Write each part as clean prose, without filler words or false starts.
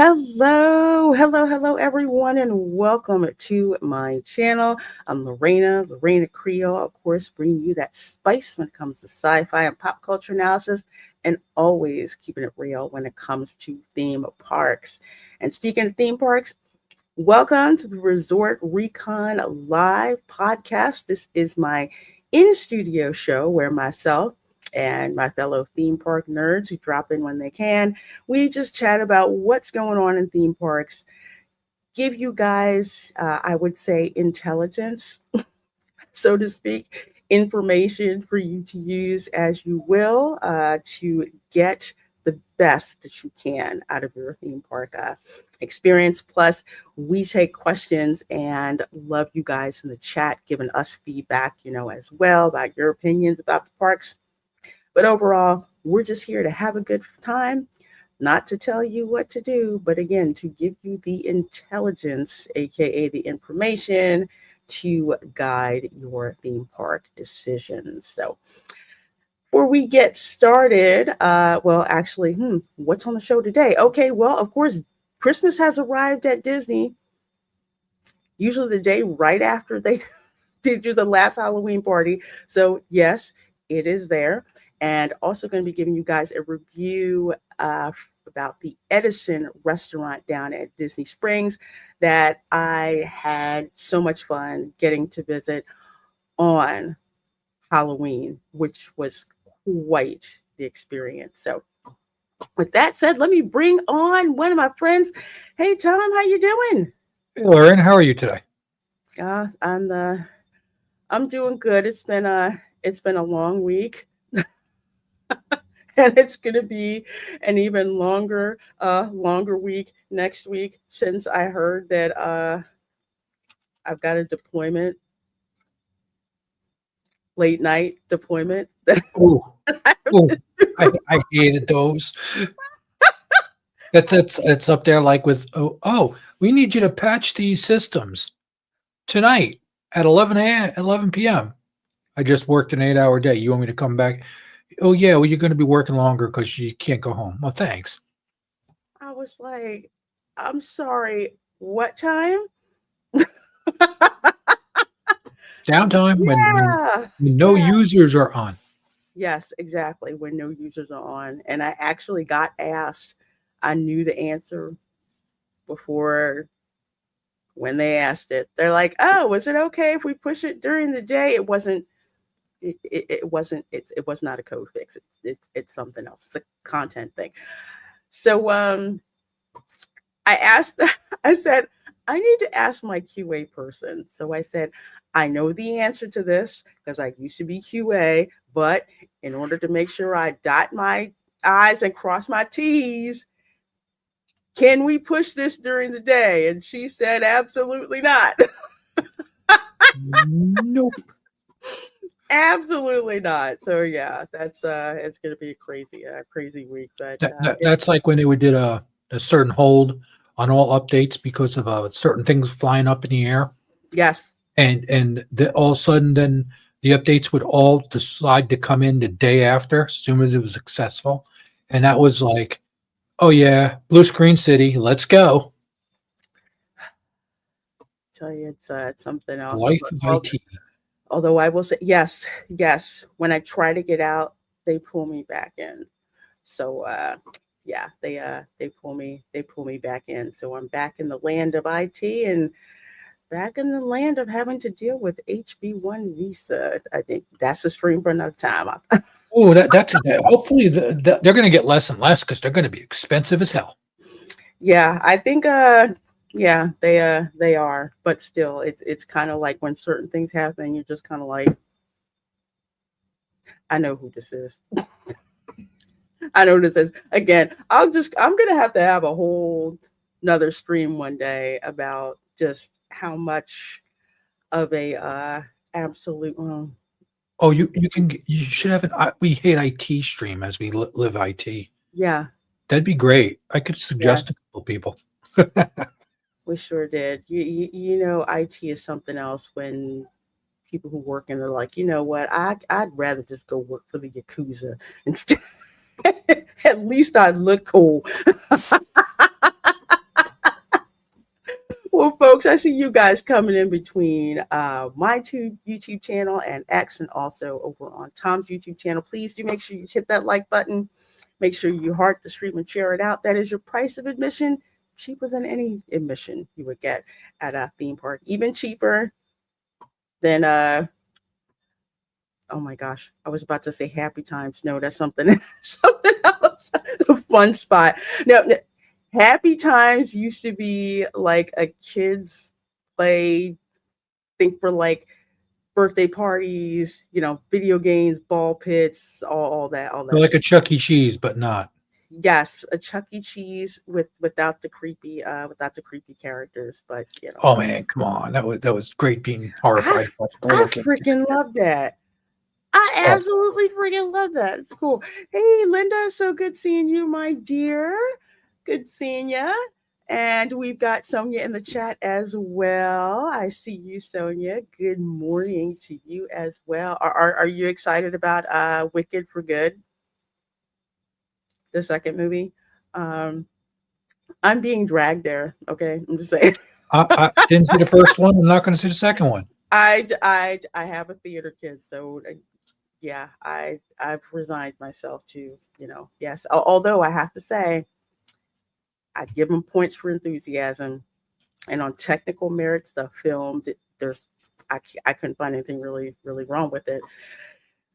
Hello, everyone, and welcome to my channel. I'm LaReina Creole, of course, bringing you that spice when it comes to sci-fi and pop culture analysis, and always keeping it real when it comes to theme parks. And speaking of theme parks, welcome to the Resort Recon Live podcast. This is my in studio show where myself and my fellow theme park nerds who drop in when they can, we just chat about what's going on in theme parks, give you guys, I would say, intelligence, so to speak, information for you to use as you will to get the best that you can out of your theme park experience. Plus, we take questions and love you guys in the chat giving us feedback, as well about your opinions about the parks. But overall, we're just here to have a good time, not to tell you what to do, but again, to give you the intelligence, aka the information to guide your theme park decisions. So, before we get started, what's on the show today? Okay, well, of course, Christmas has arrived at Disney, usually the day right after they did do the last Halloween party. So, yes, it is there. And also going to be giving you guys a review about the Edison restaurant down at Disney Springs that I had so much fun getting to visit on Halloween, which was quite the experience. So, with that said, let me bring on one of my friends. Hey, Tom, how you doing? Hey, Lauren, how are you today? Uh, I'm the I'm doing good. It's been a long week. And it's going to be an even longer week next week since I heard that I've got a deployment, late night deployment. That Oh, I have oh, to do. I hated those. It's up there like with we need you to patch these systems tonight at 11 p.m. I just worked an 8-hour day. You want me to come back? Oh yeah, well you're going to be working longer because you can't go home. Well, thanks. I was like, I'm sorry, what time? Downtime Yeah, when no yeah. users are on. Yes, exactly. When no users are on. And I actually got asked, I knew the answer before when they asked it. They're like, "Oh, is it okay if we push it during the day?" It wasn't. It wasn't. It was not a code fix. It's something else. It's a content thing. So I asked. I said I need to ask my QA person. So I said I know the answer to this because I used to be QA, but in order to make sure I dot my I's and cross my T's, can we push this during the day? And she said, absolutely not. Nope. Absolutely not. So yeah, that's it's gonna be a crazy week. But That's like when they would did a certain hold on all updates because of certain things flying up in the air. yes, All of a sudden then the updates would all decide to come in the day after as soon as it was successful, and that was like, oh yeah, blue screen city, let's go. tell you it's something else. Life of IT. Although I will say yes. When I try to get out, they pull me back in. So yeah, they pull me back in. So I'm back in the land of IT and back in the land of having to deal with HB1 visa. I think that's a stream for another time. Oh, that's hopefully they're going to get less and less because they're going to be expensive as hell. Yeah, I think yeah, they are, but still it's kind of like when certain things happen, you're just kind of like, I know who this is. I know who this is. Again, I'm gonna have to have a whole another stream one day about just how much of a absolute Oh, you should have we hate IT stream as we live IT. yeah, That'd be great. I could yeah, suggest a couple people. we sure did. You know, IT is something else when people who work in are like, you know what, I'd rather just go work for the Yakuza instead. At least I look cool. So, folks, I see you guys coming in between my YouTube channel and X, and also over on Tom's YouTube channel. Please do make sure you hit that like button. Make sure you heart the stream and share it out. That is your price of admission, cheaper than any admission you would get at a theme park, even cheaper than oh my gosh, I was about to say Happy Times. No, that's something something else. A fun spot. No, Happy Times used to be like a kids play, think for like birthday parties, video games, ball pits, all that Like a stuff. Chuck E. Cheese, but not. Yes, a Chuck E. Cheese without the creepy characters, but Oh man, come on. That was great being horrified by the I little kid. freaking love that. I Awesome. absolutely freaking love that. It's cool. Hey, Linda, so good seeing you, my dear. Good seeing you. And we've got Sonia in the chat as well. I see you, Sonia. Good morning to you as well. Are you excited about Wicked for Good, the second movie? Um, I'm being dragged there. Okay, I'm just saying. I didn't see the first one. I'm not going to see the second one. I have a theater kid, so yeah, I've resigned myself to, yes. Although I have to say, I'd give them points for enthusiasm, and on technical merits, the film there's I couldn't find anything really wrong with it.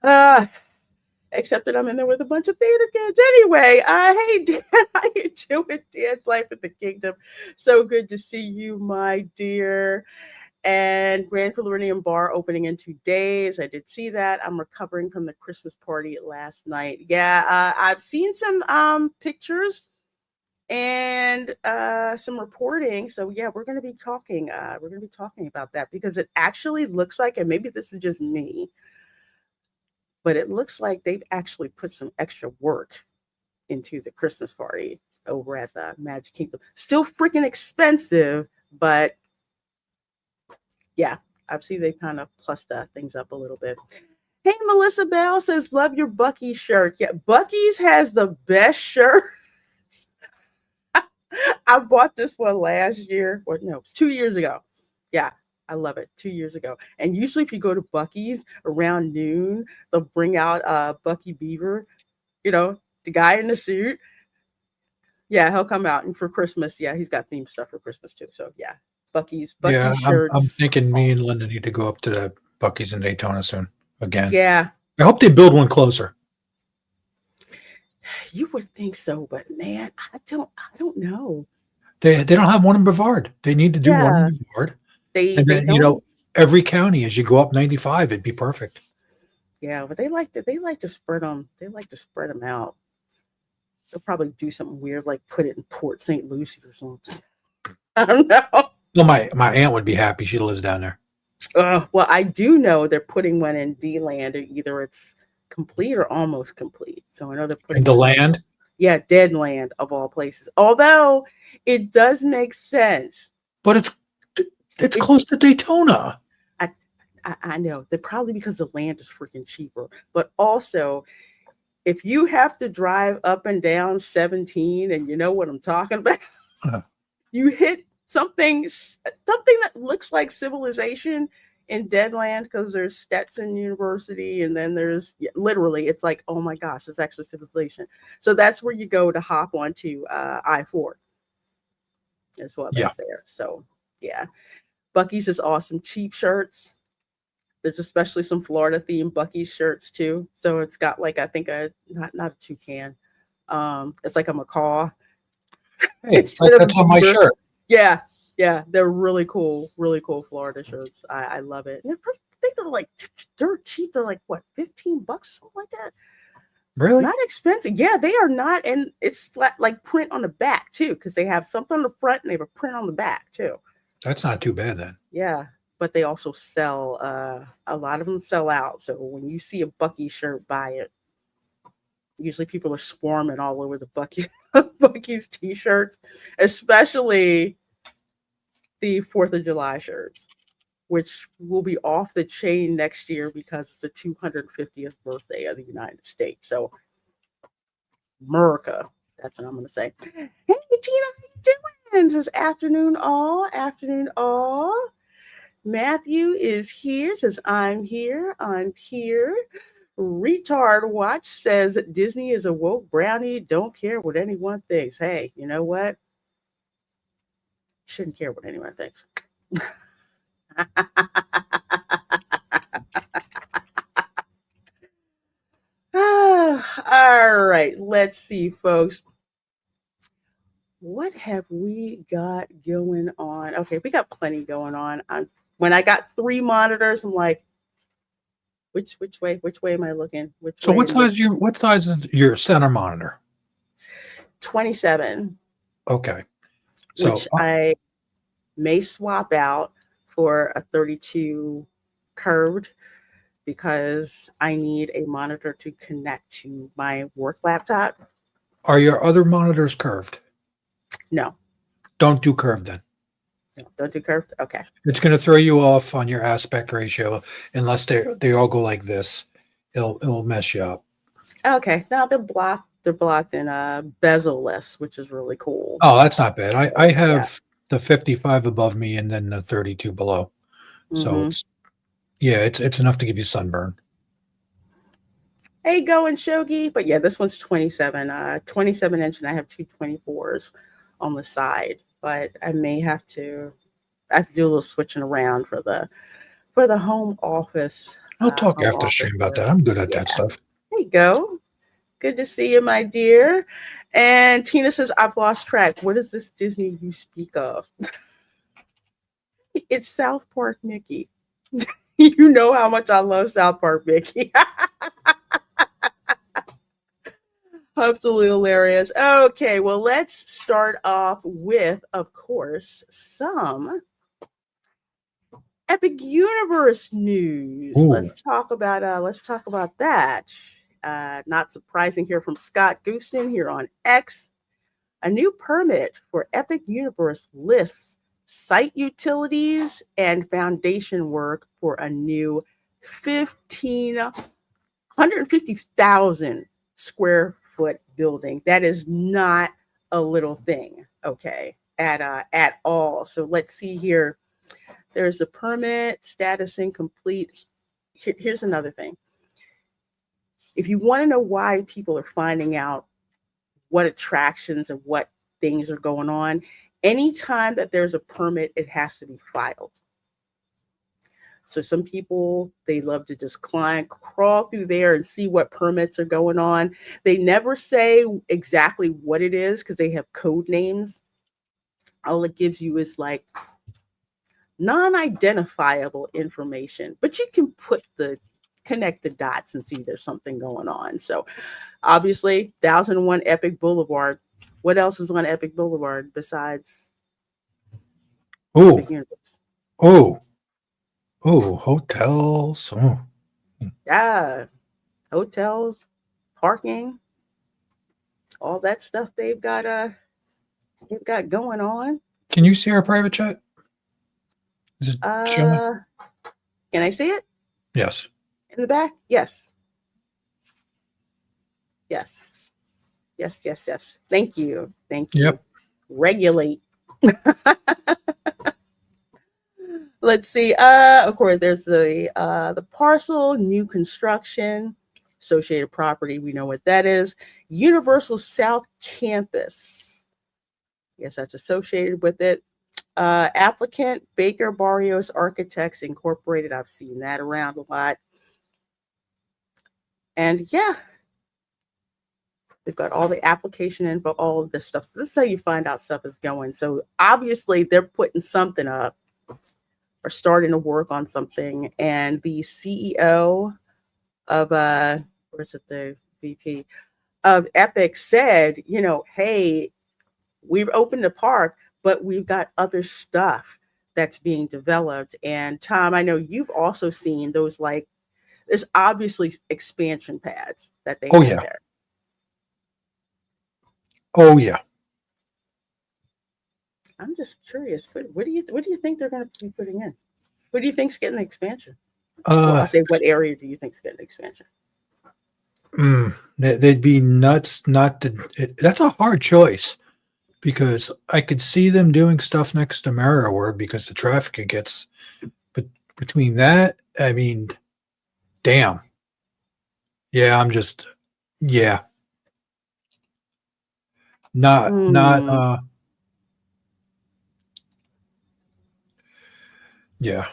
Uh, except that I'm in there with a bunch of theater kids. Anyway, hey Dan, how you doing? Dan's Life at the Kingdom. So good to see you, my dear. And Grand Floridian Bar opening in 2 days. I did see that. I'm recovering from the Christmas party last night. Yeah, I've seen some pictures and some reporting. So yeah, we're going to be talking. We're going to be talking about that because it actually looks like, and maybe this is just me, but it looks like they've actually put some extra work into the Christmas party over at the Magic Kingdom. Still freaking expensive, but yeah, I've seen they've kind of plussed things up a little bit. Hey, Melissa Bell says, love your Bucky shirt. Yeah, Bucky's has the best shirt. I bought this one last year, or no, it's 2 years ago. Yeah, I love it. 2 years ago. And usually if you go to Bucky's around noon, they'll bring out Bucky Beaver, the guy in the suit. Yeah, he'll come out. And for Christmas, yeah, he's got themed stuff for Christmas too. So yeah, Bucky Yeah, I'm shirts. thinking me and Awesome. Linda need to go up to the Buc-ee's in Daytona soon again. Yeah, I hope they build one closer. you would think so, but man, I don't know. They don't have one in Brevard. They need to do one in Yeah, Brevard. they And they then, don't. every county as you go up 95, it'd be perfect. Yeah, but they like to spread them. They like to spread them out. They'll probably do something weird like put it in Port St. Lucie or something. I don't know. Well, my aunt would be happy. She lives down there. Well, I do know they're putting one in D-Land, or either it's complete or almost complete. So I know they're In putting the one in. land, Yeah, Deadland of all places. Although it does make sense. but it's If close to Daytona. I, I know they're probably because the land is freaking cheaper, but also if you have to drive up and down 17, and you know what I'm talking about, Uh, you hit something that looks like civilization in Deadland because there's Stetson University, and then there's literally it's like, oh my gosh, it's actually civilization. So that's where you go to hop onto I-4 as well. yeah, That's there. So yeah, Bucky's is awesome. Cheap shirts. There's especially some Florida themed Bucky's shirts too. So it's got like, I think a not a toucan. It's like a macaw hey, instead of a that's on my beaver. shirt. Yeah, yeah, they're really cool Florida shirts. I love it. And I think they're like dirt cheap. They're like what, $15, something like that. Really? Not expensive. Yeah, they are not, and it's flat like print on the back too, because they have something on the front and they have a print on the back too. That's not too bad then. Yeah, but they also sell. A lot of them sell out. So when you see a Bucky shirt, buy it. Usually people are swarming all over the Bucky's t-shirts, especially the 4th of July shirts, which will be off the chain next year because it's the 250th birthday of the United States. So America, that's what I'm going to say. Hey, Tina, how you And says afternoon all, afternoon all. Matthew is here, says I'm here, I'm here. Retard Watch says Disney is a woke brownie, don't care what anyone thinks. Hey, you know what? Shouldn't care what anyone thinks. All right, let's see, folks. What have we got going on? Okay, we got plenty going on. When I got 3 monitors, I'm like, which way am I looking? Which So way and which what size is your center monitor? 27, Okay. So which I may swap out for a 32 curved because I need a monitor to connect to my work laptop. are your other monitors curved? No, Don't do curved then. no, don't do curved. Okay. It's going to throw you off on your aspect ratio unless they all go like this. It'll mess you up. Okay. Now they're blocked. They're blocked in bezel-less, which is really cool. Oh, that's not bad. I Yeah. have the 55 above me and then the 32 below. So Mm-hmm. it's enough to give you sunburn. Hey, going Shogi. But yeah, this one's 27, 27 inch, and I have two 24s on the side. But I may have to do a little switching around for the home office. I'll talk Home after office stream about work. that. I'm good at Yeah. that stuff. There you go. Good to see you, my dear. And Tina says, I've lost track. What is this Disney you speak of? It's South Park Mickey. You know how much I love South Park Mickey. Absolutely hilarious. Okay, well, let's start off with, of course, some Epic Universe news. Ooh. Let's talk about that. Not surprising here from Scott Gooston here on X. A new permit for Epic Universe lists site utilities and foundation work for a new 150,000 square foot building. That is not a little thing, okay, at all. So let's see here. There's a permit, status incomplete. Here's another thing. If you want to know why people are finding out what attractions and what things are going on, anytime that there's a permit, it has to be filed. So some people, they love to just crawl through there and see what permits are going on. They never say exactly what it is because they have code names. All it gives you is like non-identifiable information, but you can connect the dots and see there's something going on. So obviously 1001 Epic Boulevard. What else is on Epic Boulevard besides Epic Universe? Hotels. Oh. Yeah, hotels, parking, all that stuff they've got going on. Can you see our private chat? Is it showing? Can I see it Yes. in the back? Yes. Yes. Yes, yes, yes. Thank you. Thank you. Yep. Regulate. Let's see. Of course, there's the parcel, new construction, associated property. We know what that is. Universal South Campus. Yes, that's associated with it. Applicant Baker Barrios Architects Incorporated. I've seen that around a lot. And yeah, they've got all the application info, all of this stuff. So this is how you find out stuff is going. So obviously they're putting something up or starting to work on something. And the CEO of where's it, the VP of Epic said, hey, we've opened the park, but we've got other stuff that's being developed. And Tom, I know you've also seen those, like, there's obviously expansion pads that they have there. Oh yeah. I'm just curious. What do you think they're going to be putting in? Who do you think's getting the expansion? Well, I'll say, what area do you think's getting the expansion? They'd be nuts not to. That's a hard choice because I could see them doing stuff next to Merriweather because the traffic it gets. But between that, I mean, damn. Yeah, I'm just yeah, not Hmm. yeah.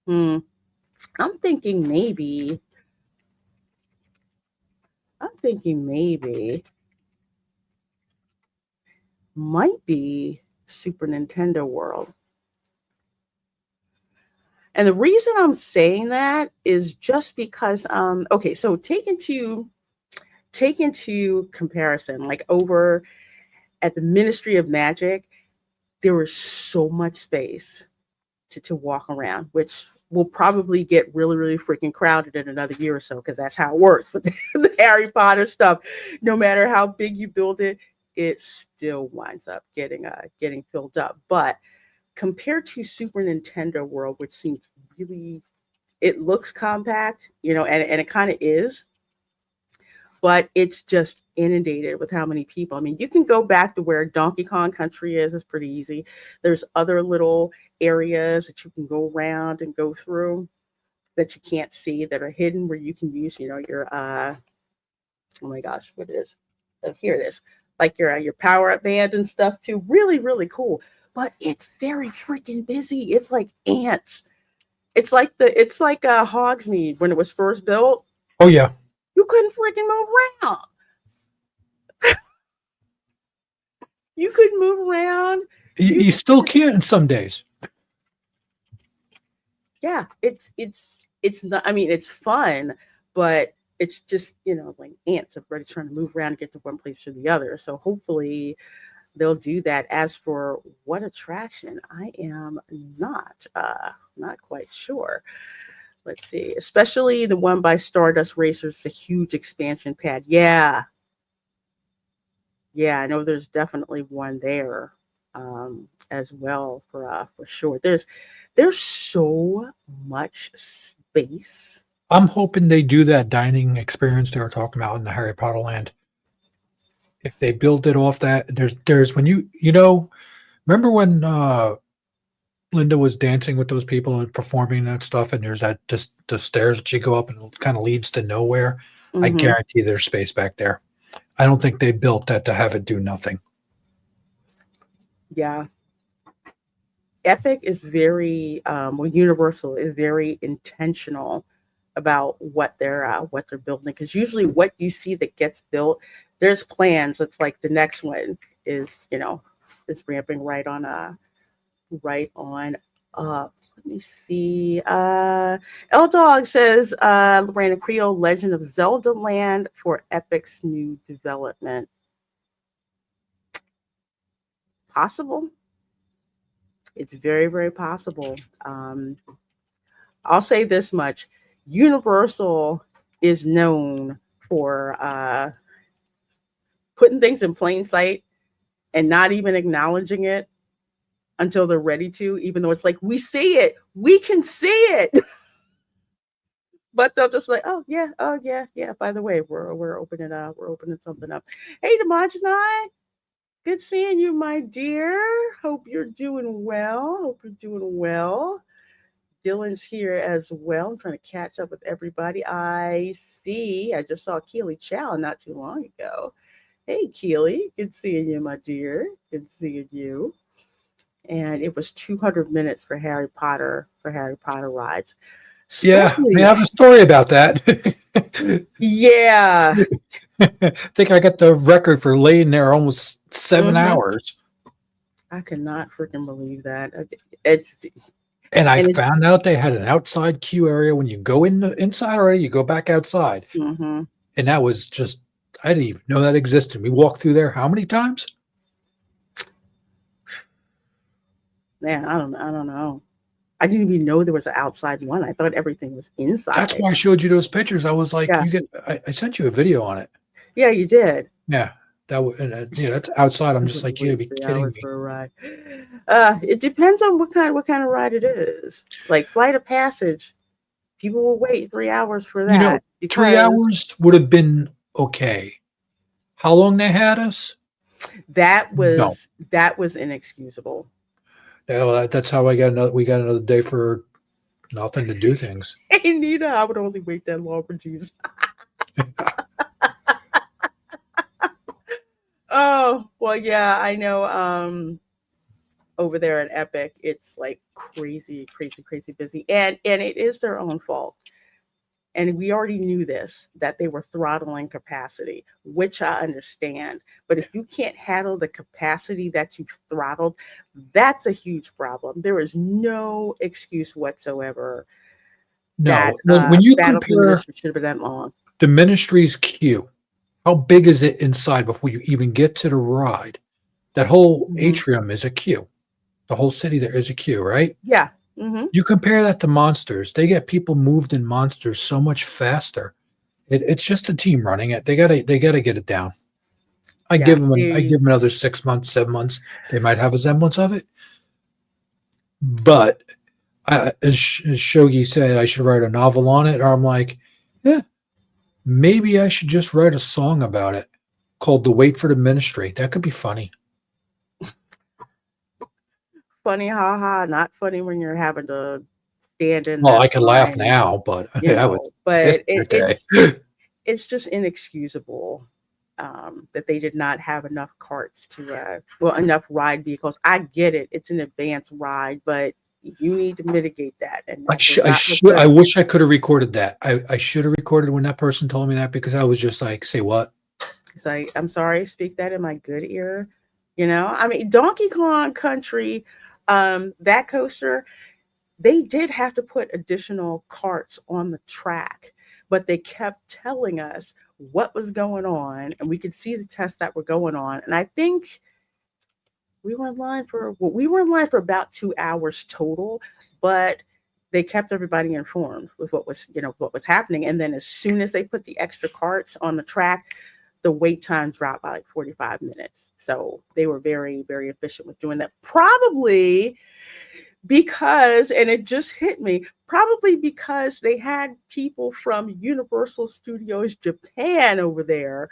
Hmm. I'm thinking maybe. I'm thinking maybe might be Super Nintendo World. And the reason I'm saying that is just because okay, so take into comparison, like over at the Ministry of Magic, there was so much space to walk around, which will probably get really, really freaking crowded in another year or so, because that's how it works with the Harry Potter stuff. No matter how big you build it, it still winds up getting filled up. But compared to Super Nintendo World, which seems really, it looks compact, and it kind of is, but it's just inundated with how many people. I mean, you can go back to where Donkey Kong Country is. It's pretty easy. There's other little areas that you can go around and go through that you can't see, that are hidden, where you can use, your oh my gosh, what it is? Oh, here it is. Like your power up band and stuff too. Really, really cool. But it's very freaking busy. It's like ants. It's like Hogsmeade when it was first built. Oh yeah. You couldn't freaking move around. You could move around. You You still can't in some days. Yeah, it's not, I mean, it's fun, but it's just, like ants, everybody trying to move around and get to one place or the other. So hopefully they'll do that. As for what attraction, I am not quite sure. Let's see. Especially the one by Stardust Racers, the huge expansion pad. Yeah. Yeah, I know there's definitely one there, as well, for sure. There's so much space. I'm hoping they do that dining experience they were talking about in the Harry Potter land. If they build it off that, there's when remember when Linda was dancing with those people and performing that stuff, and there's that just the stairs that you go up and it kind of leads to nowhere. I Hmm. guarantee there's space back there. I don't think they built that to have it do nothing. Yeah, Epic is well, Universal is very intentional about what they're building, because usually what you see that gets built, there's plans. It's like the next one is ramping right on up. Let me see. L Dog says, Lorena Creole, Legend of Zelda Land for Epic's new development. Possible. It's very, very possible. Um, I'll say this much: Universal is known for putting things in plain sight and not even acknowledging it until they're ready to, even though it's like, we see it, we can see it. But they'll just like, oh yeah, yeah. By the way, we're opening something up. Hey, Demajani, good seeing you, my dear. Hope you're doing well. Hope you're doing well. Dylan's here as well. I'm trying to catch up with everybody. I see. I just saw Keely Chow not too long ago. Hey, Keely, good seeing you, my dear. Good seeing you. And it was 200 minutes for Harry Potter rides, Yeah, I especially. have a story about that. Yeah. I think I got the record for laying there almost seven Hmm. hours. I cannot freaking believe that. It's And I and it's found out they had an outside queue area when you go in the inside already, you go back outside. hmm And that was just I didn't even know that existed. We walked through there how many times? man, I don't know. I didn't even know there was an outside one. I thought everything was That's inside. why I showed you those pictures. I was like, Yeah. you get I sent you a video on it. Yeah, you did. Yeah. That was yeah, that's outside. I'm I just wouldn't like, you gotta wait be three kidding hours me. for a ride. It depends on what kind of ride it is. Like Flight of Passage, people will wait 3 hours for You know, that three because hours would have been okay. How long they had us? No. That was inexcusable. Yeah, well, that's how we got another day for nothing to do things. Hey Nina, I would only wait that long for Jesus. Oh, well, yeah, I know. Over there at Epic, it's like crazy, crazy, crazy busy, and it is their own fault. And we already knew this, that they were throttling capacity, which I understand. But if you can't handle the capacity that you've throttled, that's a huge problem. There is no excuse whatsoever that No. When you Battle for the compare Ministry should have been that long. the ministry's queue, how big is it inside before you even get to the ride? That whole Hmm. atrium is a queue. The whole city there is a queue, right? Yeah. Hmm. You compare that to monsters. They get people moved in monsters so much faster. It's just a team running it. They gotta get it down. Yeah. I give them another 6 months, 7 months. They might have a semblance of it. But as Shogi said, I should write a novel on it. Or I'm like, yeah, maybe I should just write a song about it called "The Wait for the Ministry." That could be funny. Funny, haha. Not funny when you're having to stand in Well, that I could laugh line, now, but I was but yesterday. it's just inexcusable that they did not have enough carts to well, enough ride vehicles. I get it, it's an advanced ride, but you need to mitigate that, and that does I not look should. I good. wish I could have recorded that. I should have recorded when that person told me that because I was just like, say what? It's like, I'm sorry, speak that in my good ear. I mean, Donkey Kong Country, that coaster, they did have to put additional carts on the track, but they kept telling us what was going on, and we could see the tests that were going on. And I think we were in line for about 2 hours total, but they kept everybody informed with what was happening. And then as soon as they put the extra carts on the track, the wait time dropped by like 45 minutes. So they were very, very efficient with doing that. Probably because, and it just hit me, probably because they had people from Universal Studios Japan over there,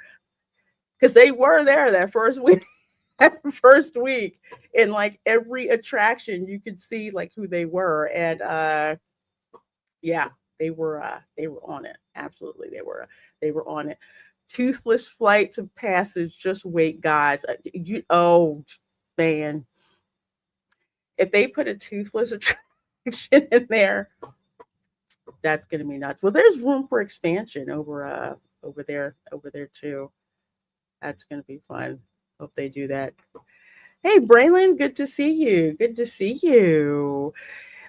because they were there that first week. That first week, in like every attraction you could see like who they were. And yeah, they were on it. Absolutely, they were on it. Toothless Flights of Passage, just wait, guys. You Oh man, if they put a toothless attraction in there, that's gonna be nuts. Well, there's room for expansion over there too. That's gonna be fun. Hope they do that. Hey, Braylon, good to see you. Good to see you.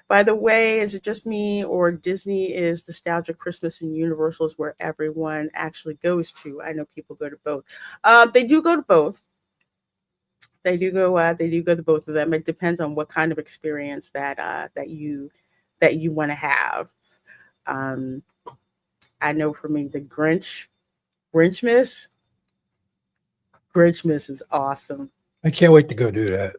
By the way, is it just me or Disney is Nostalgia Christmas and Universal is where everyone actually goes to? I know people go to both. They do go to both. They do go. They do go to both of them. It depends on what kind of experience that you want to have. Um, I know for me, the Grinchmas, Grinchmas is awesome. I can't wait to go do that.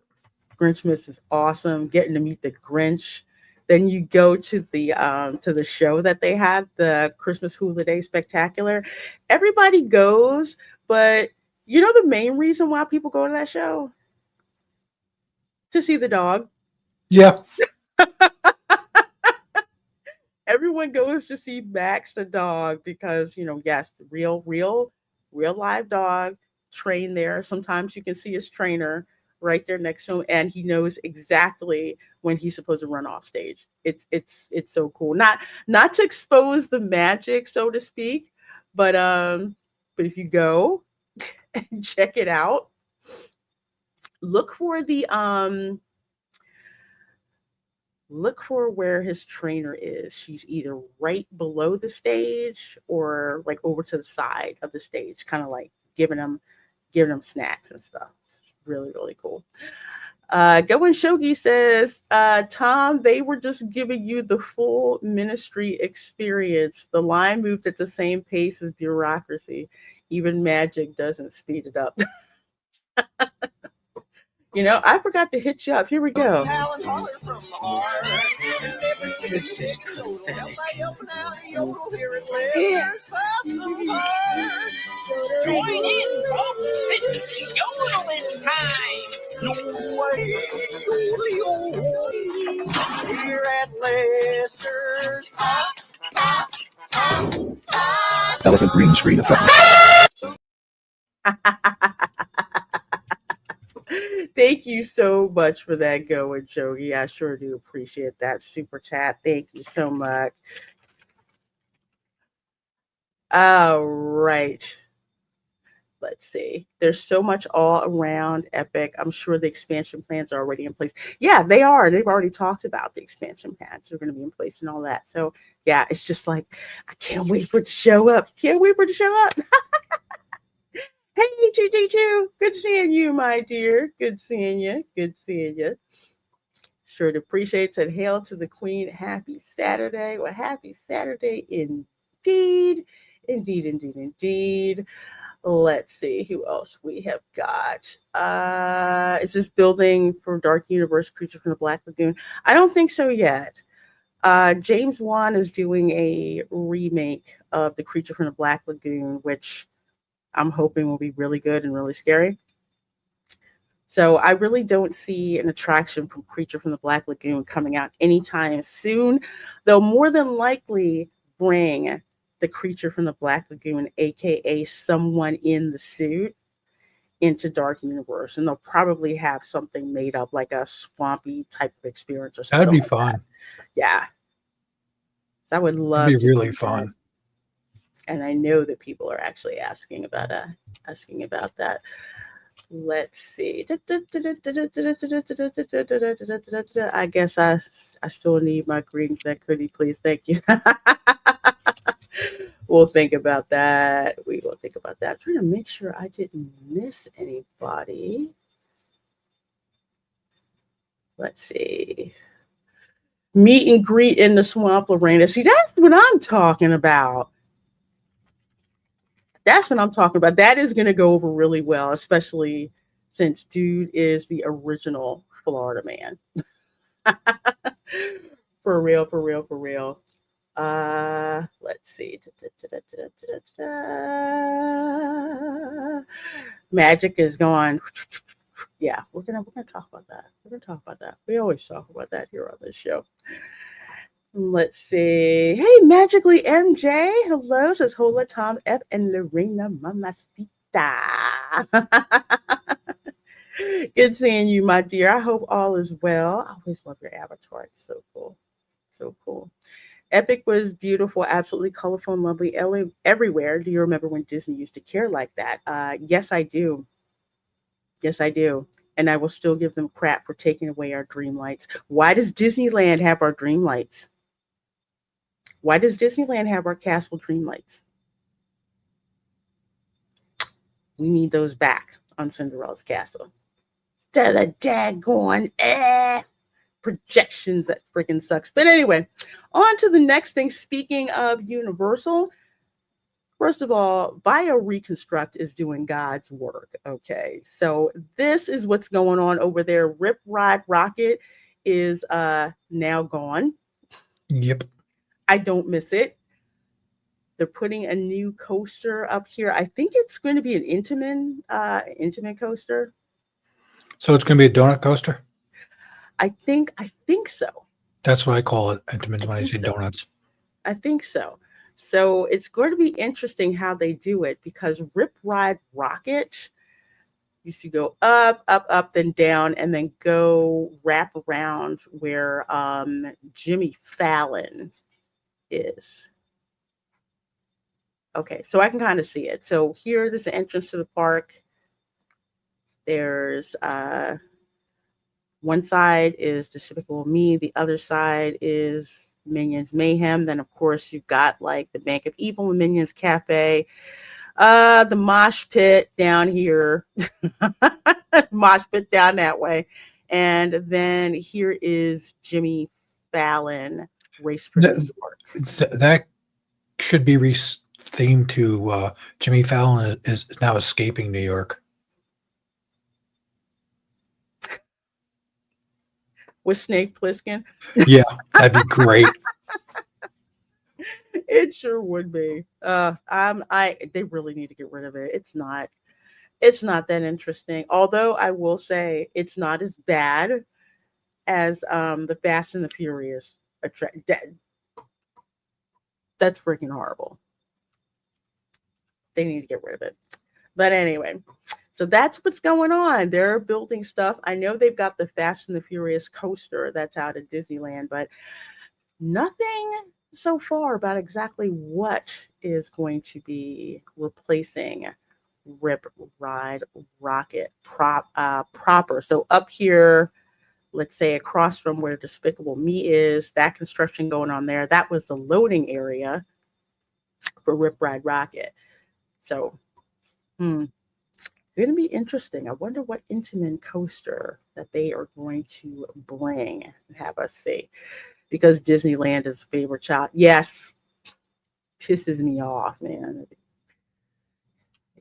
Grinchmas is awesome. Getting to meet the Grinch. Then you go to the show that they had, the Christmas Holiday Spectacular. Everybody goes, but you know the main reason why people go to that show? To see the dog. Yeah, Everyone goes to see Max the dog because, yes, real live dog trained there. Sometimes you can see his trainer right there next to him, and he knows exactly when he's supposed to run off stage. It's so cool. Not to expose the magic, so to speak, but if you go and check it out, look for look for where his trainer is. She's either right below the stage or like over to the side of the stage, kind of like giving him snacks and stuff. It's really, really cool. Going Shogi says, Tom, they were just giving you the full ministry experience. The line moved at the same pace as bureaucracy. Even magic doesn't speed it up. I forgot to hit you up. Here we go. This is pathetic. Yeah. Join in, folks. It's yodeling time. Here at Lester's Elephant green screen effect. Thank you so much for that going, Jogi. I sure do appreciate that super chat. Thank you so much. All right. Let's see. There's so much all around Epic. I'm sure the expansion plans are already in place. Yeah, they are. They've already talked about the expansion plans. They're going to be in place and all that. So, yeah, it's just like, I can't wait for it to show up. Can't wait for it to show up. Hey, 2D2. Good seeing you, my dear. Good seeing you. Good seeing you. Sure to appreciate. Said, hail to the queen. Happy Saturday. Well, happy Saturday indeed. Indeed, indeed, indeed. Let's see who else we have got. Is this building for Dark Universe Creature from the Black Lagoon? I don't think so yet. James Wan is doing a remake of the Creature from the Black Lagoon, which I'm hoping will be really good and really scary. So I really don't see an attraction from Creature from the Black Lagoon coming out anytime soon. They'll more than likely bring the Creature from the Black Lagoon, aka someone in the suit, into Dark Universe, and they'll probably have something made up like a swampy type of experience or something. That'd be like fun. That. Yeah, I would love. That'd be to really fun. And I know that people are actually asking about that. Let's see. I guess I still need my greetings. That could you please? Thank you. We'll think about that. We will think about that. I'm trying to make sure I didn't miss anybody. Let's see. Meet and greet in the swamp, LaReina. See, that's what I'm talking about. That's what I'm talking about. That is going to go over really well, especially since dude is the original Florida man. For real, for real, for real. Let's see. Magic is gone. Yeah, we're gonna talk about that. We're gonna talk about that. We always talk about that here on this show. Let's see. Hey, Magically MJ. Hello, says Hola Tom F and LaReina Mamacita. Good seeing you, my dear. I hope all is well. I always love your avatar. It's so cool. So cool. Epic was beautiful, absolutely colorful and lovely everywhere. Do you remember when Disney used to care like that? Yes, I do. Yes, I do. And I will still give them crap for taking away our dream lights. Why does Disneyland have our dream lights? Why does Disneyland have our castle dream lights? We need those back on Cinderella's castle. Instead of daggone projections, that freaking sucks. But anyway, on to the next thing. Speaking of Universal, first of all, BioReconstruct is doing God's work. Okay, so this is what's going on over there. Rip Ride Rocket is now gone. Yep. I don't miss it. They're putting a new coaster up here. I think it's going to be an Intamin coaster. So it's going to be a donut coaster? I think so. That's what I call it, Intamin, when I say donuts. I think so. So it's going to be interesting how they do it because Rip Ride Rocket used to go up, up, up, then down, and then go wrap around where Jimmy Fallon is. Okay, so I can kind of see it. So here, there's the entrance to the park. There's one side is Despicable Me, the other side is Minions Mayhem. Then of course you've got like the Bank of Evil and Minions Cafe, the mosh pit down here, mosh pit down that way, and then here is Jimmy Fallon Race for New York. That should be themed to Jimmy Fallon is now escaping New York. With Snake Plissken. Yeah, that'd be great. It sure would be. They really need to get rid of it. It's not that interesting. Although I will say it's not as bad as the Fast and the Furious. That's freaking horrible. They need to get rid of it. But anyway, so that's what's going on. They're building stuff. I know they've got the Fast and the Furious coaster that's out at Disneyland, but nothing so far about exactly what is going to be replacing Rip Ride Rocket proper. So up here, let's say across from where Despicable Me is, that construction going on there, that was the loading area for Rip Ride Rocket. So, going to be interesting. I wonder what Intamin coaster that they are going to bring and have us see. Because Disneyland is a favorite child. Yes, pisses me off, man.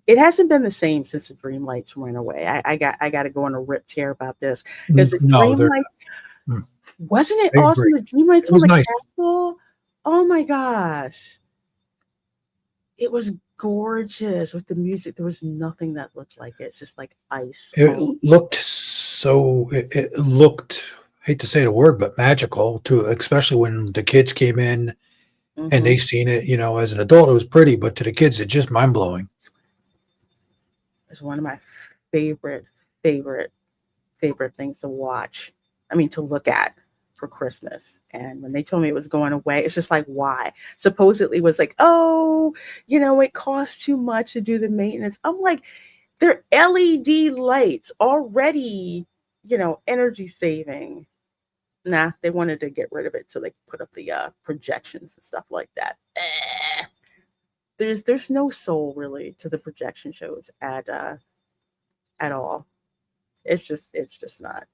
It hasn't been the same since the Dreamlights went away. I got to go on a rip tear about this because the No, Dreamlight wasn't it I awesome? agree. The Dreamlights It was on the nice. castle. Oh my gosh, it was gorgeous with the music. There was nothing that looked like it. It's just like ice. It looked so. It looked. Hate to say the word, but magical too. Especially when the kids came in and they seen it. You know, as an adult, it was pretty, but to the kids, it's just mind blowing. It's one of my favorite things to watch. I mean, to look at for Christmas. And when they told me it was going away, it's just like, why? Supposedly it was like, oh, it costs too much to do the maintenance. I'm like, they're LED lights already, energy saving. Nah, they wanted to get rid of it so they could put up the projections and stuff like that. There's no soul really to the projection shows at all. It's just not.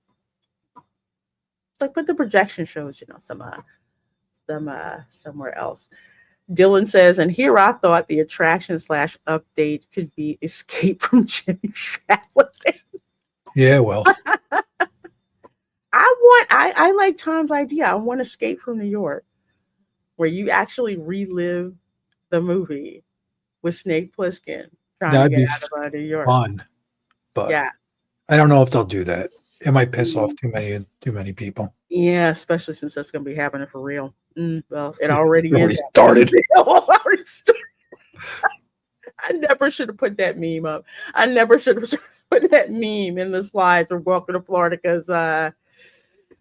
Like put the projection shows, somewhere else. Dylan says, and here I thought the attraction / update could be Escape from Jimmy Fallon. Yeah, well, I like Tom's idea. I want Escape from New York, where you actually relive the movie with Snake Plissken trying that'd to be get out of New York. fun, but Yeah. I don't know if they'll do that. It might piss off too many people. Yeah, especially since that's going to be happening for real. Well, it already It already is. started. I never should have put that meme up. I never should have put that meme in the slides for Welcome to Florida because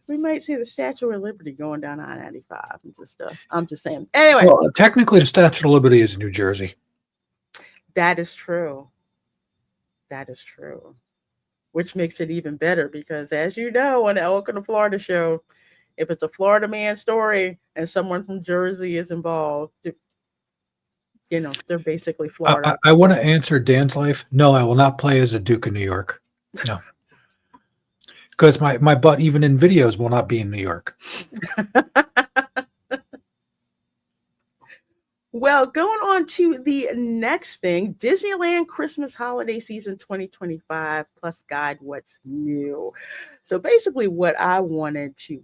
we might see the Statue of Liberty going down I-95. I'm just saying. Anyway, Well, technically, the Statue of Liberty is in New Jersey. that is true. That is true. Which makes it even better because, as you know, on the Welcome to Florida show, if it's a Florida man story and someone from Jersey is involved, they're basically Florida. I want to answer Dan's life. No, I will not play as a Duke of New York. No. Because my butt, even in videos, will not be in New York. Well, going on to the next thing, Disneyland Christmas Holiday Season 2025 plus guide what's new. So basically what I wanted to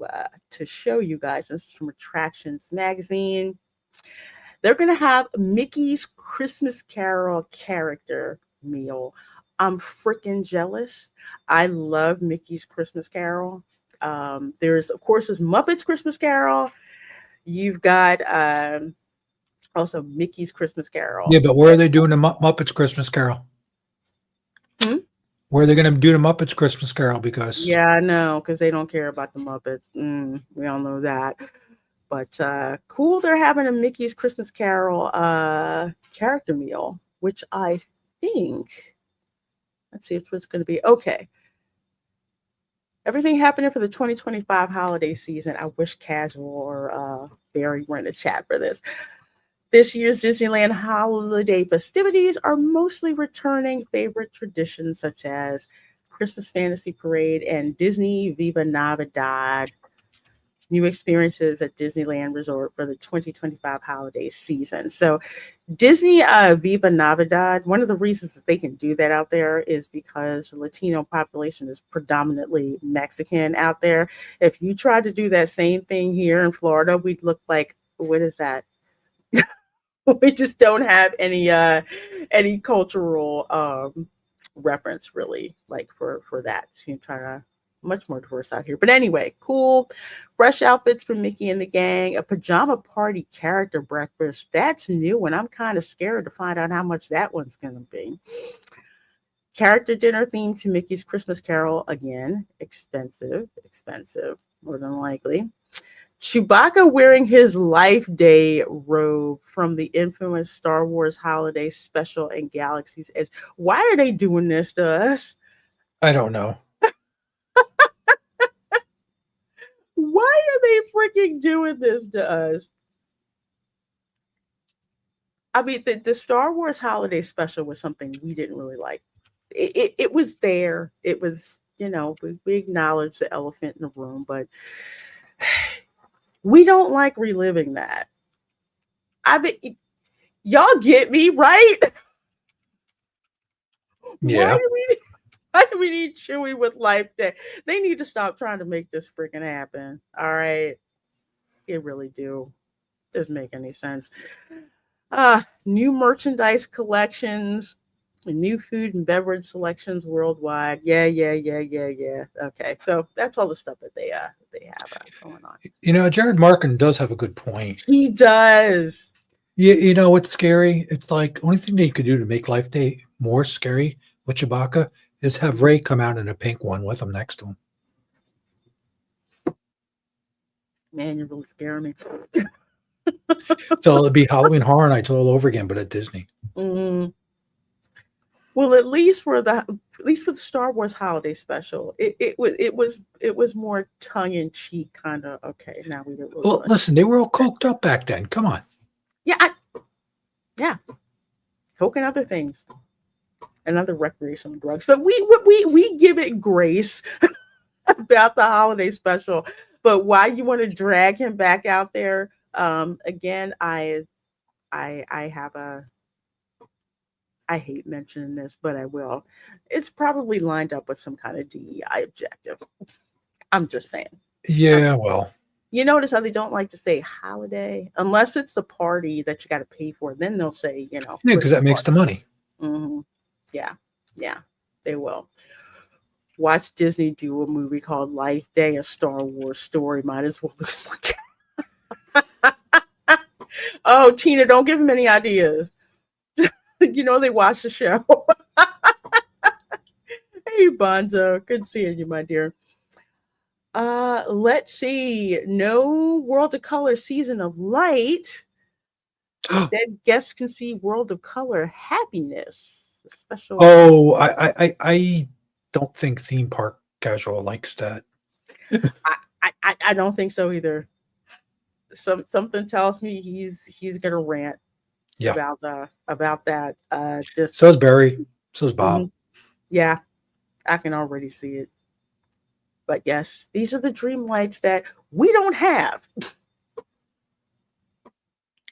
show you guys, this is from Attractions Magazine. They're going to have Mickey's Christmas Carol character meal. I'm freaking jealous. I love Mickey's Christmas Carol. There's, of course, this Muppets Christmas Carol. You've got also Mickey's Christmas Carol. Yeah, but where are they doing the Muppets Christmas Carol? Where are they going to do the Muppets Christmas Carol? Because yeah, I know, because they don't care about the Muppets. We all know that. But cool, they're having a Mickey's Christmas Carol character meal, which I think, let's see if it's going to be okay. Everything happening for the 2025 holiday season. I wish Casual or Barry were in the chat for this. This year's Disneyland holiday festivities are mostly returning favorite traditions such as Christmas Fantasy Parade and Disney Viva Navidad. New experiences at Disneyland Resort for the 2025 holiday season. So Disney Viva Navidad, one of the reasons that they can do that out there is because the Latino population is predominantly Mexican out there. If you tried to do that same thing here in Florida, we'd look like, what is that? We just don't have any cultural reference really like for that. So you try to much more diverse out here. But anyway, cool. Fresh outfits for Mickey and the gang, a pajama party character breakfast. That's new, and I'm kind of scared to find out how much that one's gonna be. Character dinner themed to Mickey's Christmas Carol. Again, expensive, more than likely. Chewbacca wearing his Life Day robe from the infamous Star Wars Holiday Special and Galaxy's Edge. Why are they doing this to us? I don't know. Why are they freaking doing this to us? I mean, the Star Wars Holiday Special was something we didn't really like. It was there. It was, we acknowledge the elephant in the room, but we don't like reliving that. I mean, y'all get me, right? Yeah. Why do we need Chewie with Life Day? They need to stop trying to make this freaking happen. All right. It really do. Doesn't make any sense. New merchandise collections, new food and beverage selections worldwide. Yeah. Okay. So that's all the stuff that they have going on. Jared Markin does have a good point. He does. What's scary? It's like only thing that you could do to make Life Day more scary with Chewbacca is have Ray come out in a pink one with him next to him. Man, you're really scaring me. So it'd be Halloween Horror Nights all over again, but at Disney. Mm-hmm. Well, at least with the Star Wars Holiday Special, it was more tongue in cheek, kind of. Okay, now we didn't. Well, listen, they were all coked up back then. Come on. Yeah, coke and other things, and other recreational drugs. But we give it grace about the holiday special. But why you want to drag him back out there? Again, I have I hate mentioning this, but I will. It's probably lined up with some kind of DEI objective. I'm just saying. Yeah, well. You notice how they don't like to say holiday unless it's a party that you got to pay for. Then they'll say, Yeah, because that makes the money. Mm-hmm. Yeah, they will. Watch Disney do a movie called Life Day, a Star Wars story. Might as well look like. Oh, Tina, don't give him any ideas. They watch the show. Hey, Bonzo. Good seeing you, my dear. Let's see. No World of Color Season of Light. Instead, guests can see World of Color Happiness. A special. Oh, I don't think theme park casual likes that. I don't think so either. Something tells me he's gonna rant. Yeah. About that. So is Barry. So is Bob. Mm-hmm. Yeah, I can already see it. But yes, these are the dream lights that we don't have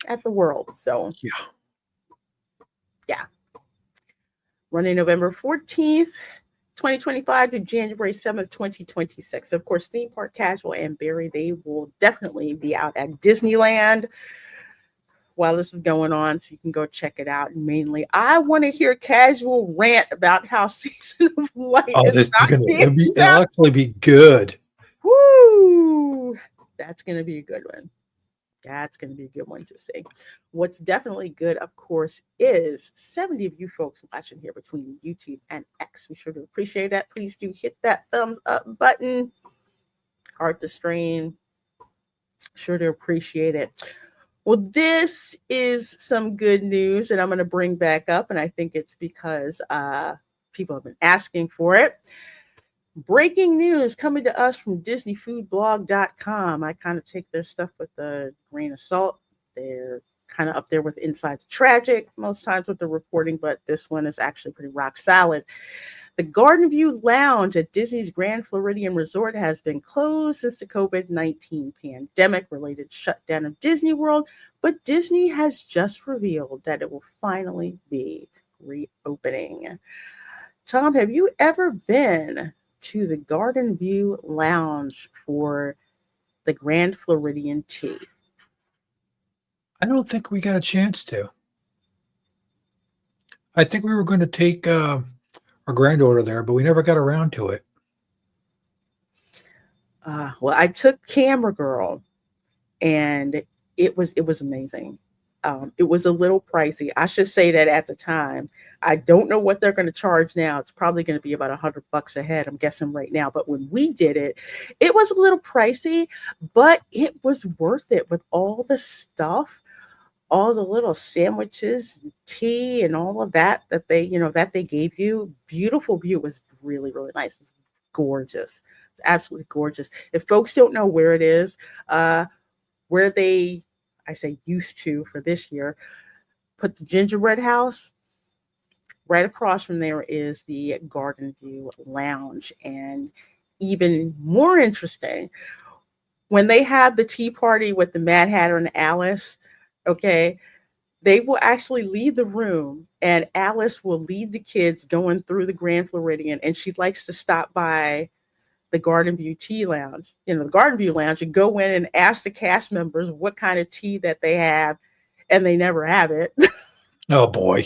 at the world. So yeah. Running November 14th, 2025 to January 7th, 2026. Of course, Theme Park Casual and Barry, they will definitely be out at Disneyland while this is going on, so you can go check it out. And mainly, I want to hear Casual rant about how Season of Light is not it'll actually be good. Woo! That's going to be a good one. That's going to be a good one to see. What's definitely good, of course, is 70 of you folks watching here between YouTube and X. We sure do appreciate that. Please do hit that thumbs up button. Heart to strain. Sure to appreciate it. Well, this is some good news that I'm going to bring back up, and I think it's because people have been asking for it. Breaking news coming to us from DisneyFoodBlog.com. I kind of take their stuff with a grain of salt. They're kind of up there with Inside the Tragic most times with the reporting, but this one is actually pretty rock solid. The Garden View Lounge at Disney's Grand Floridian Resort has been closed since the COVID-19 pandemic-related shutdown of Disney World, but Disney has just revealed that it will finally be reopening. Tom, have you ever been to the Garden View Lounge for the Grand Floridian Tea? I don't think we got a chance to. I think we were going to take our granddaughter there, but we never got around to it. Well, I took Camera Girl, and it was amazing. It was a little pricey. I should say that at the time. I don't know what they're going to charge now. It's probably going to be about $100 a head. I'm guessing right now. But when we did it, it was a little pricey, but it was worth it with all the stuff, all the little sandwiches, and tea, and all of that they gave you. Beautiful view. It was really really nice. It was gorgeous. It's absolutely gorgeous. If folks don't know where it is, uh, where they, I say used to for this year, put the gingerbread house. Right across from there is the Garden View Lounge. And even more interesting, when they have the tea party with the Mad Hatter and Alice, okay, they will actually leave the room and Alice will lead the kids going through the Grand Floridian, and she likes to stop by the Garden View Tea Lounge, the Garden View Lounge, and go in and ask the cast members what kind of tea that they have, and they never have it. Oh boy.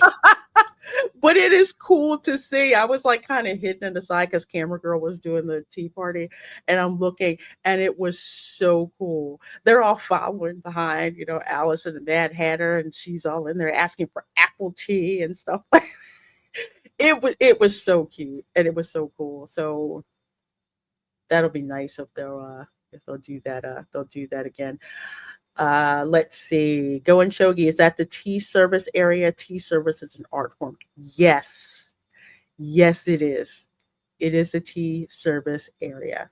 But it is cool to see. I was like kind of hidden in the side because Camera Girl was doing the tea party, and I'm looking, and it was so cool. They're all following behind, Alice and the Mad Hatter, and she's all in there asking for apple tea and stuff. It was so cute, and it was so cool. So that'll be nice if they'll do that. They'll do that again. Let's see. Go and Shogi, is that the tea service area? Tea service is an art form. Yes. Yes, it is. It is the tea service area.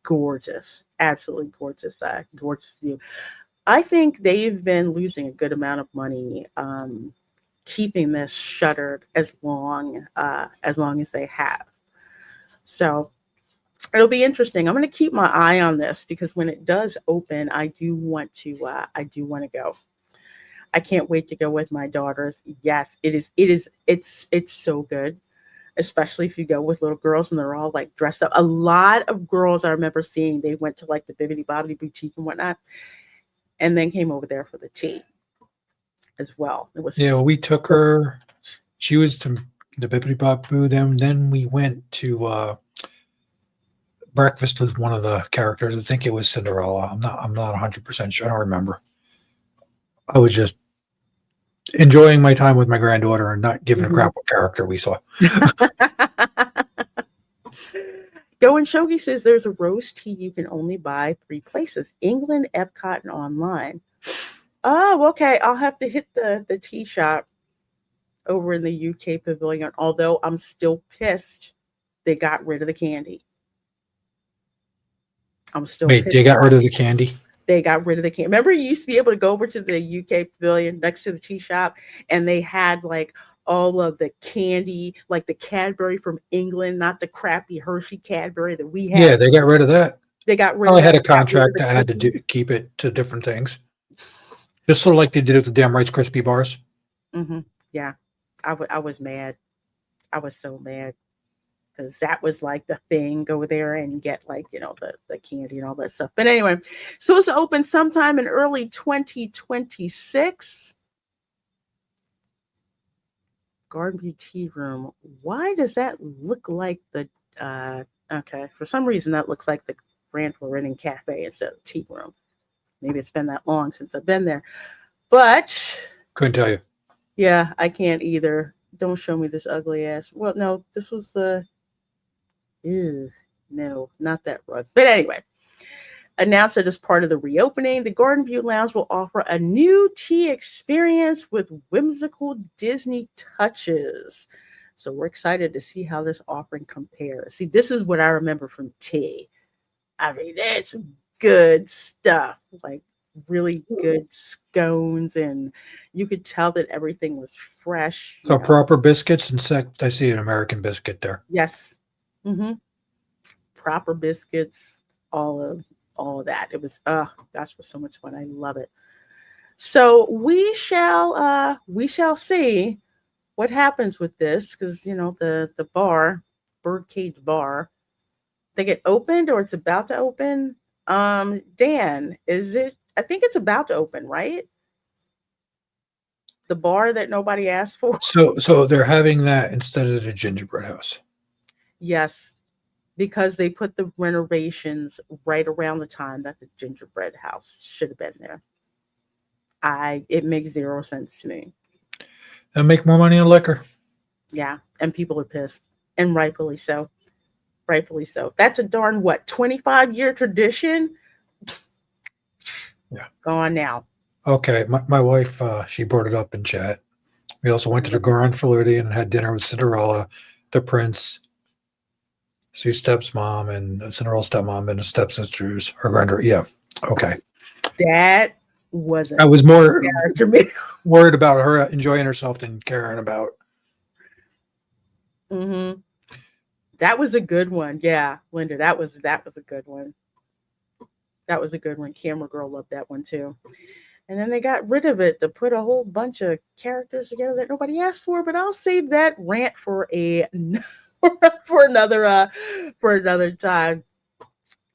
Gorgeous. Absolutely gorgeous. Gorgeous view. I think they've been losing a good amount of money keeping this shuttered as long as they have. So it'll be interesting. I'm going to keep my eye on this because when it does open, I do want to. I do want to go. I can't wait to go with my daughters. Yes, it is. It is. It's so good, especially if you go with little girls and they're all like dressed up. A lot of girls I remember seeing, they went to like the Bibbidi Bobbidi boutique and whatnot, and then came over there for the tea as well. It was Yeah, we took her. She was to the Bibbidi Bob Boo. Then we went to breakfast with one of the characters. I think it was Cinderella. I'm not 100% sure. I don't remember. I was just enjoying my time with my granddaughter and not giving a crap what character we saw. Go and Shogi says there's a rose tea you can only buy 3 places: England, Epcot, and online. Oh, okay. I'll have to hit the tea shop over in the UK pavilion. Although I'm still pissed they got rid of the candy. I'm still Wait, pissed. they got rid of the candy? They got rid of the candy. Remember, you used to be able to go over to the UK pavilion next to the tea shop, and they had like all of the candy, like the Cadbury from England, not the crappy Hershey Cadbury that we had. Yeah, they got rid of that. They got rid Well, of I had that. a contract. I had to keep it to different things. Just sort of like they did with the damn Rice Krispie bars. Yeah, I was mad. I was so mad because that was like the thing. Go there and get like the candy and all that stuff. But anyway, so it's open sometime in early 2026. Garden View Tea Room. Why does that look like the? Okay, for some reason that looks like the Grand Floridian Cafe instead of Tea Room. Maybe it's been that long since I've been there, but Couldn't tell you. yeah, I can't either. Don't show me this ugly ass. Well, no, this was the. Ew, no, not that rug. But anyway, announced that as part of the reopening, the Garden View Lounge will offer a new tea experience with whimsical Disney touches. So we're excited to see how this offering compares. See, this is what I remember from tea. I mean, it's good stuff, like really good scones, and you could tell that everything was fresh. So proper biscuits and I see an American biscuit there. Yes. Proper biscuits, all of that. It was gosh, it was so much fun. I love it. So we shall see what happens with this, because the bar, Birdcage Bar, they get opened or it's about to open. Dan, is it? I think it's about to open, right? The bar that nobody asked for. So they're having that instead of the gingerbread house. Yes, because they put the renovations right around the time that the gingerbread house should have been there. It makes zero sense to me. And make more money on liquor. Yeah, and people are pissed, and rightfully so. Rightfully so. That's a darn what 25-year tradition. Yeah. Gone now. Okay. My wife, she brought it up in chat. We also went to the Grand Floridian and had dinner with Cinderella, the prince, Sue's stepmom, and Cinderella's stepmom, and the stepsisters, her granddaughter. Yeah. Okay. That wasn't I was more character me. worried about her enjoying herself than caring about. Mm-hmm. That was a good one. Yeah, Linda, that was a good one. That was a good one. Camera girl loved that one too. And then they got rid of it to put a whole bunch of characters together that nobody asked for. But I'll save that rant for a for another time.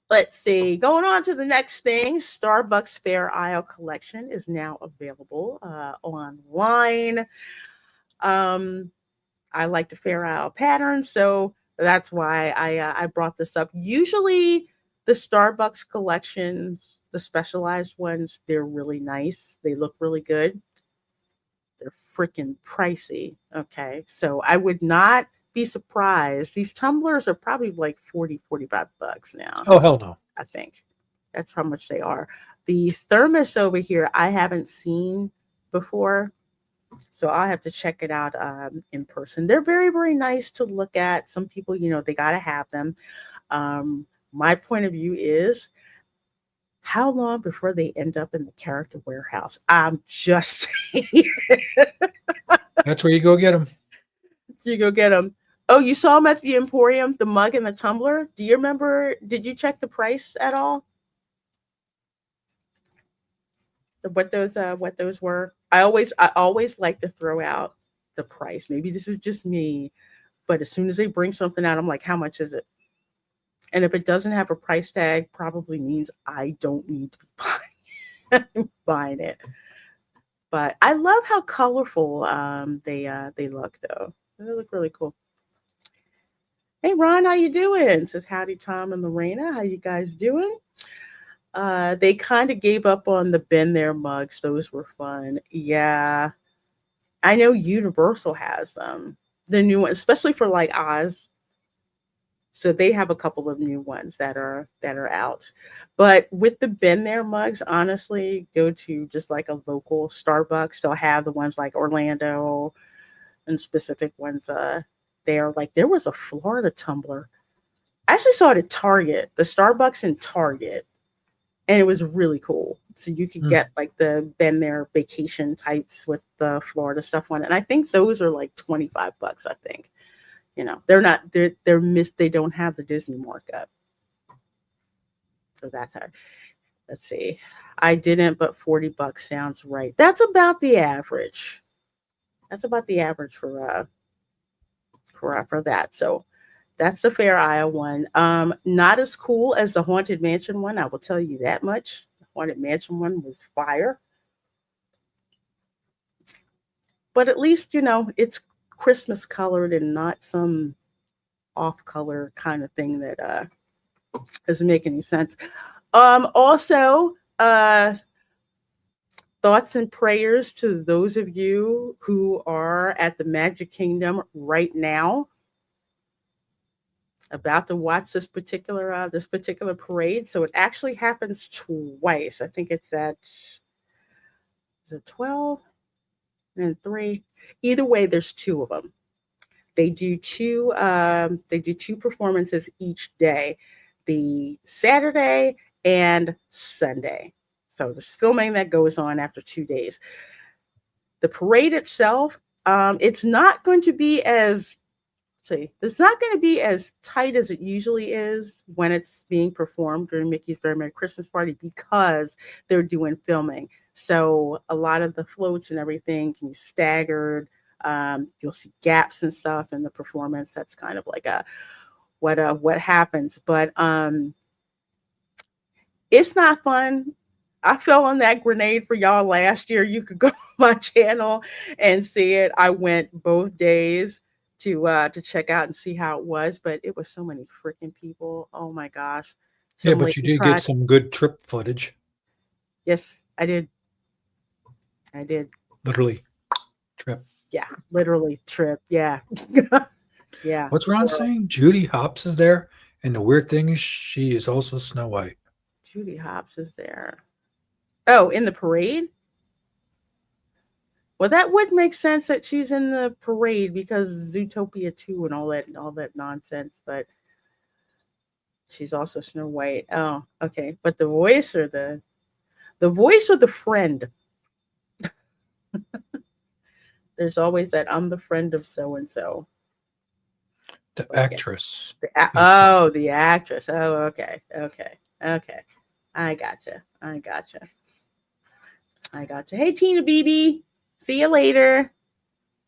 Let's see. Going on to the next thing, Starbucks Fair Isle collection is now available online. Um, I like the Fair Isle pattern, so that's why I brought this up. Usually, the Starbucks collections, the specialized ones, they're really nice. They look really good. They're freaking pricey. Okay, so I would not be surprised. These tumblers are probably like 40, 45 bucks now. Oh, hell no. I think that's how much they are. The thermos over here, I haven't seen before. So I'll have to check it out in person. They're very, very nice to look at. Some people, they got to have them. My point of view is how long before they end up in the character warehouse? I'm just saying. That's where you go get them. You go get them. Oh, you saw them at the Emporium, the mug and the tumbler. Do you remember? Did you check the price at all? What those were? I always like to throw out the price. Maybe this is just me, but as soon as they bring something out, I'm like, how much is it? And if it doesn't have a price tag, probably means I don't need to be buying it. But I love how colorful they look though. They look really cool. Hey Ron, how you doing? Says howdy Tom and LaReina. How you guys doing? They kind of gave up on the been there mugs. Those were fun. Yeah. I know Universal has them. The new ones, especially for like Oz. So they have a couple of new ones that are out. But with the been there mugs, honestly, go to just like a local Starbucks. They'll have the ones like Orlando and specific ones there. Like there was a Florida tumbler. I actually saw it at Target, the Starbucks in Target, and it was really cool. So you could get like the been there vacation types with the Florida stuff on it. And I think those are like 25 bucks, I think. They're not they're missed, they don't have the Disney markup. So that's how. Let's see. I didn't, but 40 bucks sounds right. That's about the average. That's about the average for that. So that's the Fair Isle one. Not as cool as the Haunted Mansion one, I will tell you that much. The Haunted Mansion one was fire. But at least, it's Christmas colored and not some off color kind of thing that doesn't make any sense. Also, thoughts and prayers to those of you who are at the Magic Kingdom right now, about to watch this particular parade. So it actually happens twice. I think it's at is it 12 and 3. Either way, there's two of them. They do two performances each day, the Saturday and Sunday. So there's filming that goes on after 2 days. The parade itself, it's not going to be as it's not going to be as tight as it usually is when it's being performed during Mickey's Very Merry Christmas Party because they're doing filming. So a lot of the floats and everything can be staggered. You'll see gaps and stuff in the performance. That's kind of like what happens. But it's not fun I fell on that grenade for y'all last year. You could go on my channel and see it. I went both days to check out and see how it was, but it was so many freaking people. Oh my gosh. Yeah, Some but you lady did get tried. some good trip footage. Yes, I did. I did. Literally, trip. Yeah, literally trip. Yeah. Yeah. What's Ron Well, saying? Judy Hopps is there, and the weird thing is she is also Snow White. Judy Hopps is there. Oh, in the parade? Well, that would make sense that she's in the parade because Zootopia 2 and all that nonsense, but she's also Snow White. Oh, okay. But the voice or the friend. There's always that I'm the friend of so and so. The Okay. actress. Yes. Oh, the actress. Oh, okay. Okay. Okay. I gotcha. I gotcha. I gotcha. Hey Tina BB. See you later.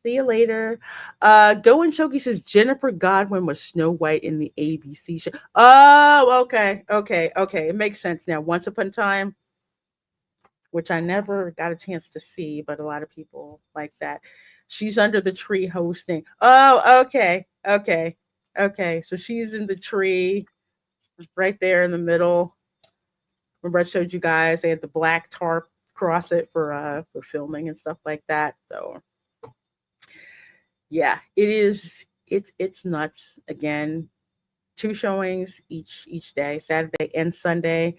See you later. Go and Shoki says Jennifer Godwin was Snow White in the ABC show. Oh, okay, okay, okay. It makes sense now. Once Upon a Time, which I never got a chance to see, but a lot of people like that. She's under the tree hosting. Oh, okay, okay, okay. So she's in the tree right there in the middle. Remember I showed you guys they had the black tarp across it for filming and stuff like that. So yeah, it is. It's nuts. Again, two showings each day, Saturday and Sunday.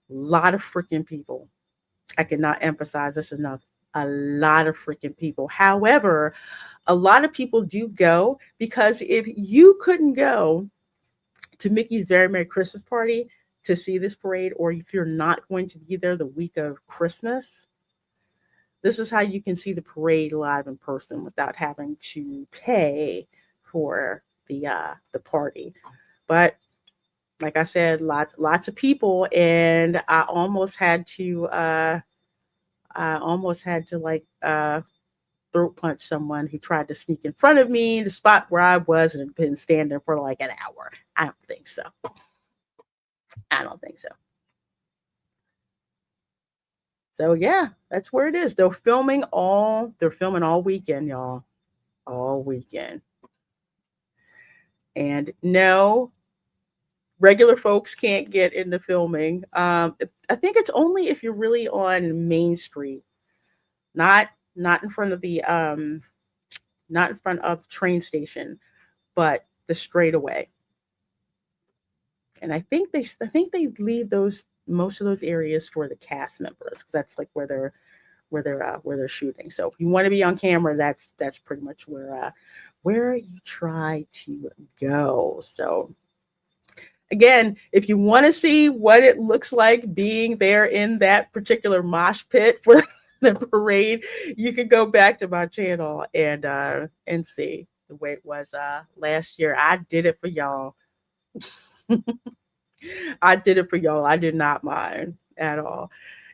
A lot of freaking people. I cannot emphasize this enough. A lot of freaking people. However, a lot of people do go because if you couldn't go to Mickey's Very Merry Christmas Party to see this parade, or if you're not going to be there the week of Christmas, this is how you can see the parade live in person without having to pay for the party. But like I said, lots of people, and I almost had to like throat punch someone who tried to sneak in front of me, the spot where I was, and had been standing for like an hour. I don't think so. I don't think so. So yeah, that's where it is. They're filming all weekend, y'all. All weekend. And no, regular folks can't get into filming. I think it's only if you're really on Main Street, not in front of the not in front of the train station, but the straightaway. And I think they leave those most of those areas for the cast members because that's like where they're shooting. So if you want to be on camera, that's pretty much where you try to go. So again, if you want to see what it looks like being there in that particular mosh pit for the parade, you can go back to my channel and see the way it was last year. I did it for y'all. I did it for y'all. I did not mind at all.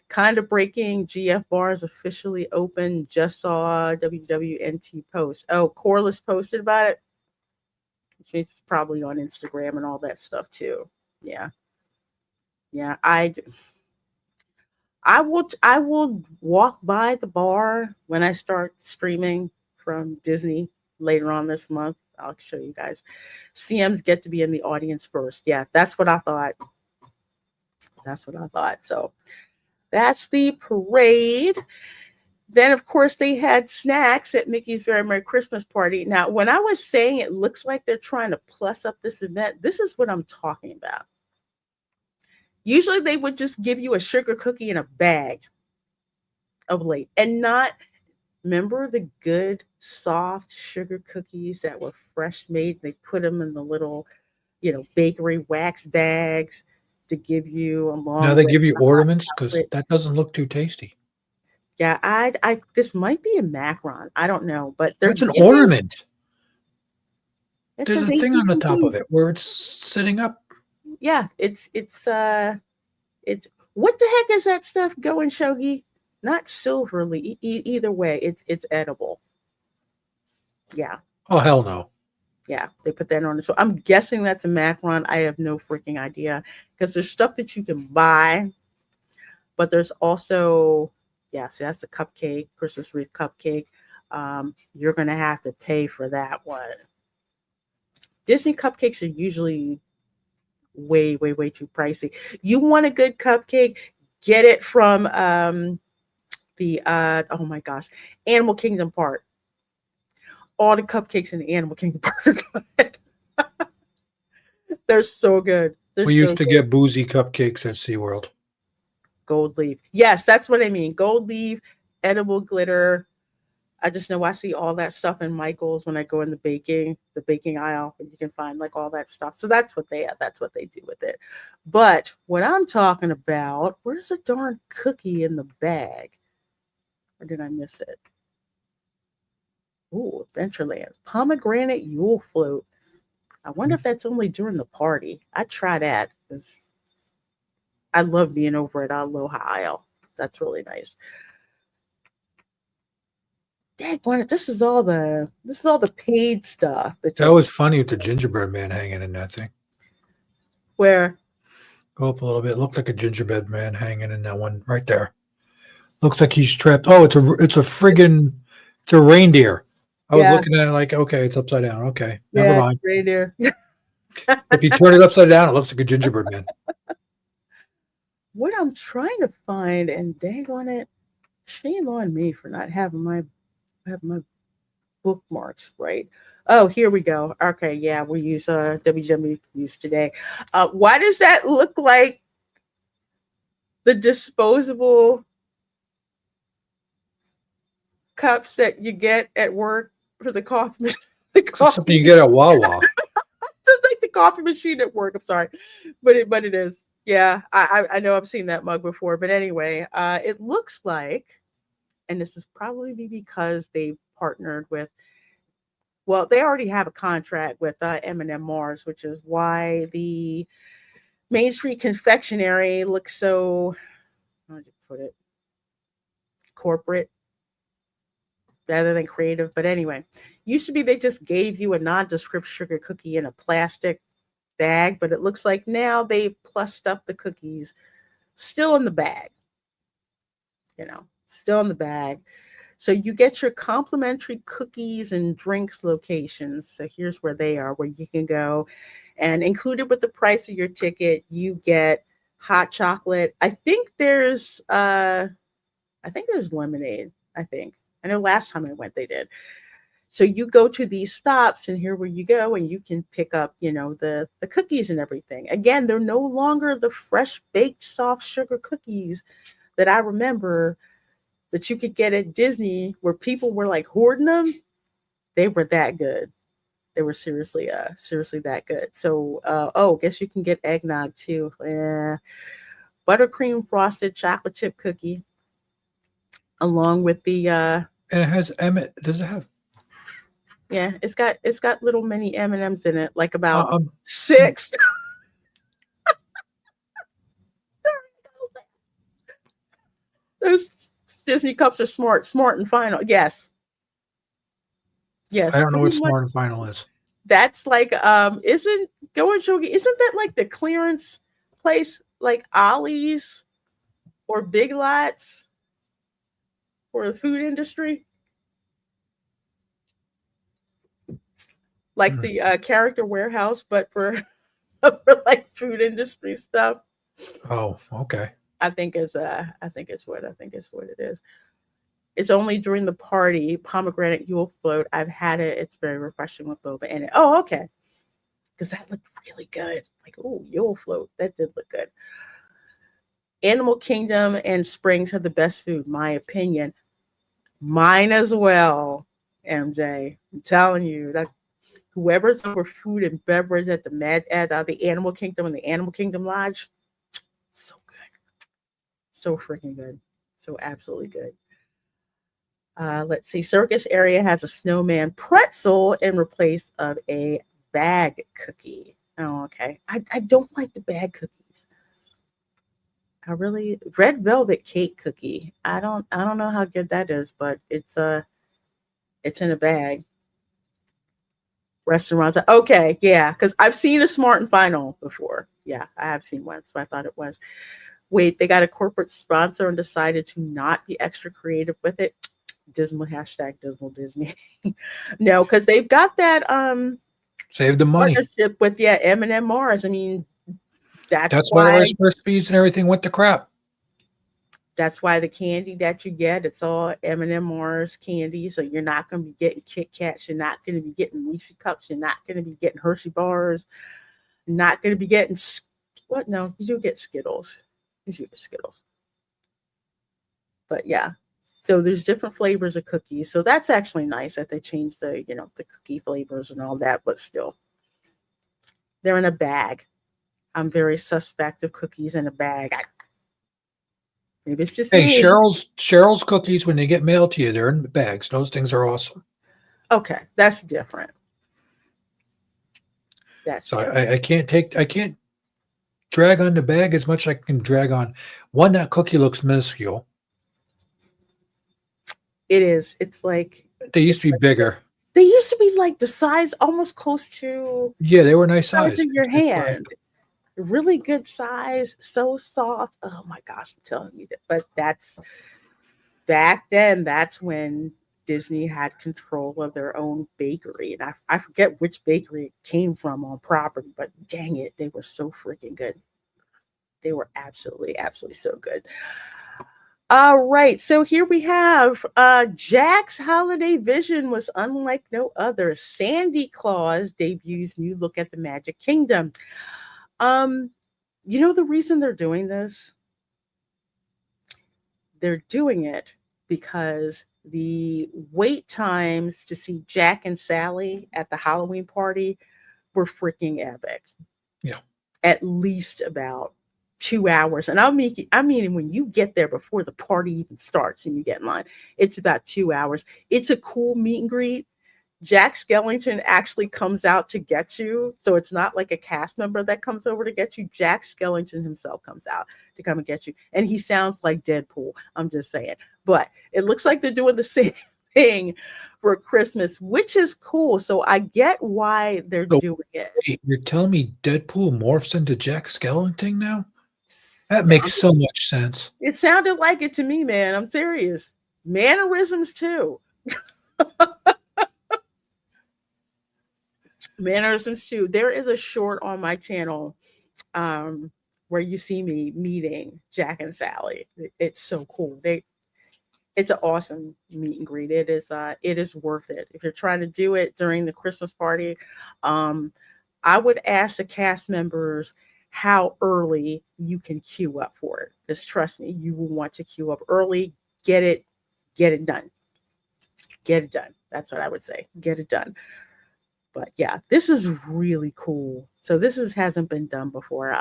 Kind of breaking, GF bars officially open. Just saw WWNT post. Oh, Corliss posted about it. She's probably on Instagram and all that stuff too. Yeah. Yeah, I will walk by the bar when I start streaming from Disney later on this month. I'll show you guys. CMs get to be in the audience first. Yeah, that's what I thought. That's what I thought. So that's the parade. Then, of course, they had snacks at Mickey's Very Merry Christmas Party. Now, when I was saying it looks like they're trying to plus up this event, this is what I'm talking about. Usually they would just give you a sugar cookie in a bag of late and not remember the good soft sugar cookies that were fresh made. They put them in the little, bakery wax bags to give you Now along they with give you the hot ornaments because chocolate. that doesn't look too tasty. Yeah, I this might be a Macron. I don't know, but they're That's an giving ornament. it There's says a thing on the top of AT&T. it where it's sitting up. Yeah, it's what the heck is that stuff going, Shogi? Not silverly. Either way, it's edible. Yeah, Oh hell no! yeah. They put that on. So I'm guessing that's a Macron. I have no freaking idea because there's stuff that you can buy But there's also, yeah, so that's a cupcake, Christmas wreath cupcake. You're gonna have to pay for that one. Disney cupcakes are usually way, way, way too pricey. You want a good cupcake, get it from the oh my gosh, Animal Kingdom Park. All the cupcakes in the Animal Kingdom Park are good. They're so good. They're We so used to good. get boozy cupcakes at SeaWorld. Gold leaf. Yes, that's what I mean. Gold leaf, edible glitter. I just know I see all that stuff in Michael's when I go in the baking aisle, and you can find like all that stuff. So that's what they do with it. But what I'm talking about, where's the darn cookie in the bag? Or did I miss it? Ooh, Adventureland. Pomegranate Yule float. I wonder if that's only during the party. I'd try that because I love being over at Aloha Isle. That's really nice. Daggone it, this is all the paid stuff that That you was funny with the gingerbread man hanging in that thing. where Go up a little bit. It looked like a gingerbread man hanging in that one right there. Looks like he's trapped. Oh, it's a reindeer. I was yeah, looking at it like, okay, it's upside down. Okay, never yeah, mind. reindeer. If you turn it upside down, it looks like a gingerbread man. What I'm trying to find, and dang on it, shame on me for not having my bookmarks right. Oh, here we go. Okay, yeah, we use WW use today. Why does that look like the disposable cups that you get at work for the coffee machine? The It's like something coffee you get at Wawa. It's like the coffee machine at work. I'm sorry, but it is. Yeah, I know I've seen that mug before. But anyway, it looks like, and this is probably because they've partnered with. Well, they already have a contract with M&M Mars, which is why the Main Street Confectionery looks so. How would you put it? Corporate rather than creative. But anyway, used to be they just gave you a nondescript sugar cookie in a plastic bag, but it looks like now they've plussed up the cookies, still in the bag, still in the bag. So you get your complimentary cookies and drinks locations. So here's where they are, where you can go, and included with the price of your ticket, you get hot chocolate. I think there's lemonade. I think. I know last time I went they did. So you go to these stops, and here where you go, and you can pick up, the cookies and everything. Again, they're no longer the fresh baked soft sugar cookies that I remember that you could get at Disney, where people were like hoarding them. They were that good. They were seriously that good. So, guess you can get eggnog too. Buttercream frosted chocolate chip cookie, along with the And it has Emmett. Does it have? yeah, it's got little mini M&Ms in it, like about Um, 6. Those Disney cups are smart and final. Yes, I yes, don't know pretty what much. Smart and Final is. That's like isn't Go and Shogi? Isn't that like the clearance place, like Ollie's or Big Lots for the food industry, like Hmm. the character warehouse, but for for like food industry stuff. Oh, okay. I think it's what it is. It's only during the party, pomegranate Yule float. I've had it. It's very refreshing with boba in it. Oh, okay. Because that looked really good. Like, oh, Yule float. That did look good. Animal Kingdom and Springs have the best food, my opinion. Mine as well, MJ. I'm telling you that whoever's over food and beverage at the Animal Kingdom and the Animal Kingdom Lodge, so good, so freaking good, so absolutely good. Let's see. Circus area has a snowman pretzel in replace of a bag cookie. Oh, okay. I don't like the bag cookies. I really red velvet cake cookie. I don't know how good that is, but it's in a bag. Restaurants. Okay, yeah, because I've seen a Smart and Final before. Yeah, I have seen one, so I thought it was. Wait, they got a corporate sponsor and decided to not be extra creative with it. Dismal hashtag dismal Disney. No, because they've got that Save the money. partnership with M&M Mars. I mean, that's That's why the why Rice Krispies and everything went to crap. that's why the candy that you get, it's all M&M Mars candy. So you're not going to be getting Kit Kats. You're not going to be getting Reese cups. You're not going to be getting Hershey bars. Not going to be getting what? No, you do get Skittles. You do get Skittles. But yeah, so there's different flavors of cookies. So that's actually nice that they changed the cookie flavors and all that. But still, they're in a bag. I'm very suspect of cookies in a bag. Maybe it's just Hey, me. Cheryl's cookies, when they get mailed to you, they're in the bags. Those things are awesome. Okay, that's different. That's So different. I can't drag on the bag as much as I can drag on one. That cookie looks minuscule. It is. It's like They used to be bigger. they used to be like the size almost close to Yeah, they were nice the size size. of your It's like, hand. Really good size, so soft. Oh my gosh, I'm telling you that. But that's back then, that's when Disney had control of their own bakery. And I forget which bakery it came from on property, but dang it, they were so freaking good. They were absolutely, absolutely so good. All right, so here we have Jack's holiday vision was unlike no other. Sandy Claus debuts new look at the Magic Kingdom. Um, you know the reason they're doing this? They're doing it because the wait times to see Jack and Sally at the Halloween party were freaking epic. Yeah. At least about 2 hours. And I mean, when you get there before the party even starts and you get in line, it's about 2 hours. It's a cool meet and greet. Jack Skellington actually comes out to get you. So it's not like a cast member that comes over to get you. Jack Skellington himself comes out to come and get you. And he sounds like Deadpool. I'm just saying. But it looks like they're doing the same thing for Christmas, which is cool. So I get why they're So doing it. wait, you're telling me Deadpool morphs into Jack Skellington now? That makes so much sense. It sounded like it to me, man. I'm serious. Mannerisms too. Mannerisms too. There is a short on my channel where you see me meeting Jack and Sally. It's so cool. It's an awesome meet and greet. It is worth it. If you're trying to do it during the Christmas party, I would ask the cast members how early you can queue up for it. Because trust me, you will want to queue up early. Get it done. Get it done. That's what I would say. Get it done. But yeah, this is really cool. So hasn't been done before.